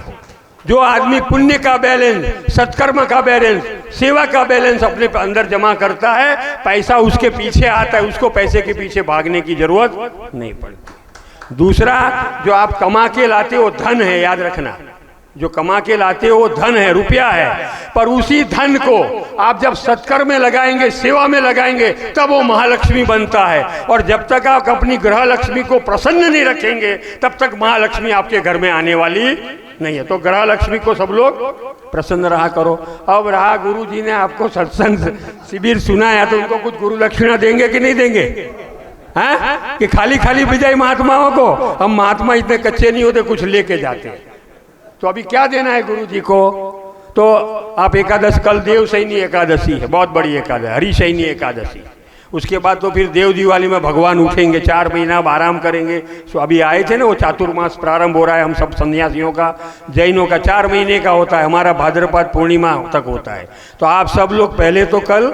जो आदमी पुण्य का बैलेंस, सत्कर्म का बैलेंस, सेवा का बैलेंस अपने अंदर जमा करता है, पैसा उसके पीछे आता है, उसको पैसे के पीछे भागने की जरूरत नहीं पड़ती। दूसरा, जो आप कमा के लाते हो धन है, याद रखना, जो कमा के लाते हो वो धन है, रुपया है, पर उसी धन को आप जब सत्कर्म में लगाएंगे, सेवा में लगाएंगे, तब वो महालक्ष्मी बनता है। और जब तक आप अपनी ग्रह लक्ष्मी को प्रसन्न नहीं रखेंगे, तब तक महालक्ष्मी आपके घर में आने वाली नहीं है। तो ग्रह लक्ष्मी को सब लोग प्रसन्न रहा करो। अब रहा गुरु जी ने आपको सत्संग शिविर सुनाया, तो उनको कुछ गुरु दक्षिणा देंगे कि नहीं देंगे? हैं कि खाली खाली विजय महात्माओं को? हम महात्मा इतने कच्चे नहीं होते, कुछ लेके जाते। तो अभी क्या देना है गुरु जी को? तो आप एकादश, कल देव शयनी एकादशी है, बहुत बड़ी एकादशी, हरि शयनी एकादशी। उसके बाद तो फिर देव दिवाली में भगवान उठेंगे, 4 महीना आराम करेंगे। तो अभी आए थे ना, वो चातुर्मास प्रारंभ हो रहा है, हम सब सन्यासियों का, जैनों का 4 महीने का होता है, हमारा भाद्रपद पूर्णिमा तक होता है। तो आप सब लोग पहले तो कल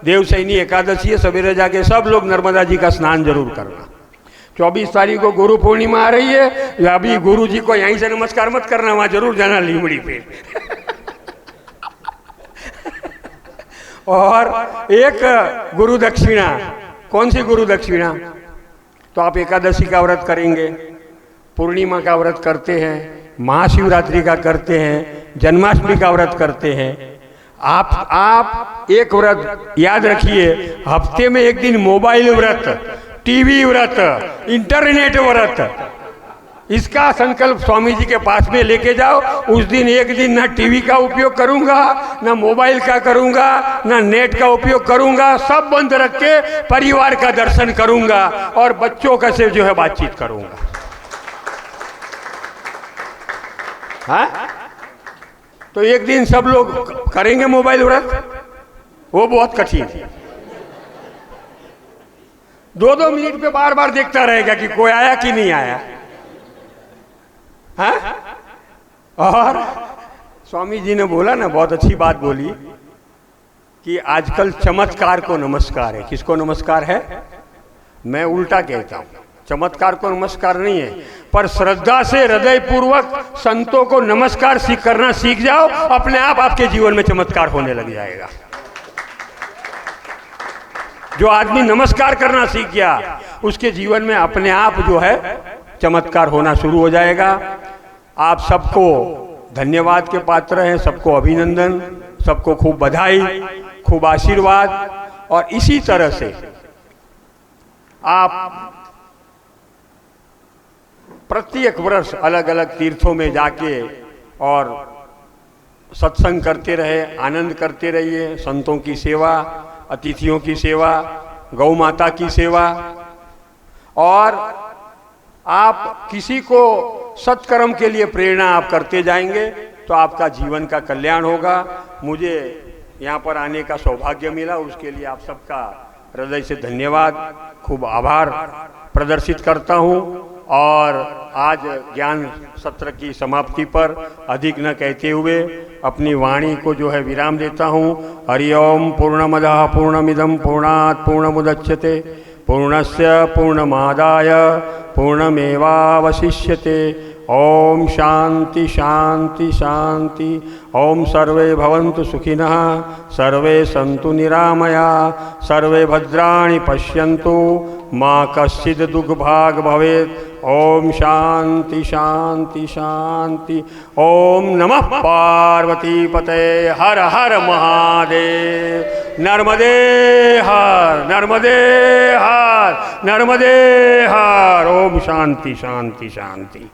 देव शयनी एकादशी है, सवेरे जाके सब लोग नर्मदा जी का स्नान जरूर करना। 24 तारीख को गुरु पूर्णिमा आ रही है, अभी गुरु जी को यहीं से नमस्कार मत करना, वहां जरूर जाना लीमड़ी पे। और एक गुरु दक्षिणा, कौन सी गुरु दक्षिणा? तो आप एकादशी का व्रत करेंगे, पूर्णिमा का व्रत करते हैं, महाशिवरात्रि का करते हैं, जन्माष्टमी का व्रत करते हैं। आप एक व्रत याद रखिए, हफ्ते में एक दिन मोबाइल व्रत, टीवी व्रत, इंटरनेट व्रत, इसका संकल्प स्वामी जी के पास में लेके जाओ। उस दिन एक दिन ना टीवी का उपयोग करूंगा, ना मोबाइल का करूंगा, ना नेट का उपयोग करूंगा, सब बंद रख के परिवार का दर्शन करूंगा और बच्चों का से जो है बातचीत करूंगा। हाँ? तो एक दिन सब लोग करेंगे मोबाइल व्रत, वो बहुत कठिन है। 2-2 मिनट पे बार बार देखता रहेगा कि कोई आया कि नहीं आया। हाँ? और स्वामी जी ने बोला ना, बहुत अच्छी बात बोली कि आजकल चमत्कार को नमस्कार है। किसको नमस्कार है? मैं उल्टा कहता हूं, चमत्कार को नमस्कार नहीं है, पर श्रद्धा से हृदय पूर्वक संतों को नमस्कार करना सीख जाओ, अपने आप आपके जीवन में चमत्कार होने लग जाएगा। जो आदमी नमस्कार करना सीख गया, उसके जीवन में अपने आप जो है चमत्कार होना शुरू हो जाएगा। आप सबको धन्यवाद के पात्र हैं, सबको अभिनंदन, सबको खूब बधाई, खूब आशीर्वाद। और इसी तरह से आप प्रत्येक वर्ष अलग अलग तीर्थों में जाके और सत्संग करते रहे, आनंद करते रहिए, संतों की सेवा, अतिथियों की सेवा, गौ माता की सेवा, और आप किसी को सत्कर्म के लिए प्रेरणा आप करते जाएंगे तो आपका जीवन का कल्याण होगा। मुझे यहाँ पर आने का सौभाग्य मिला, उसके लिए आप सबका हृदय से धन्यवाद, खूब आभार प्रदर्शित करता हूँ। और आज ज्ञान सत्र की समाप्ति पर अधिक न कहते हुए अपनी वाणी को जो है विराम देता हूँ। हरि ओम। पूर्णमदः पूर्णमिदं पूर्णात् पूर्णमुदच्यते पूर्णस्य पूर्णमादाय पूर्णमेवावशिष्यते। ओम शांति शांति शांति। ओम सर्वे भवन्तु सुखिनः, सर्वे सन्तु निरामया, सर्वे भद्राणि पश्यन्तु, मा कश्चित् दुःखभाग् भवेत्। ओम शांति शांति शांति। ओम नमः पार्वती पते। हर हर महादेव। नर्मदे हर, नर्मदे हर, नर्मदे हर। ओम शांति शांति शांति।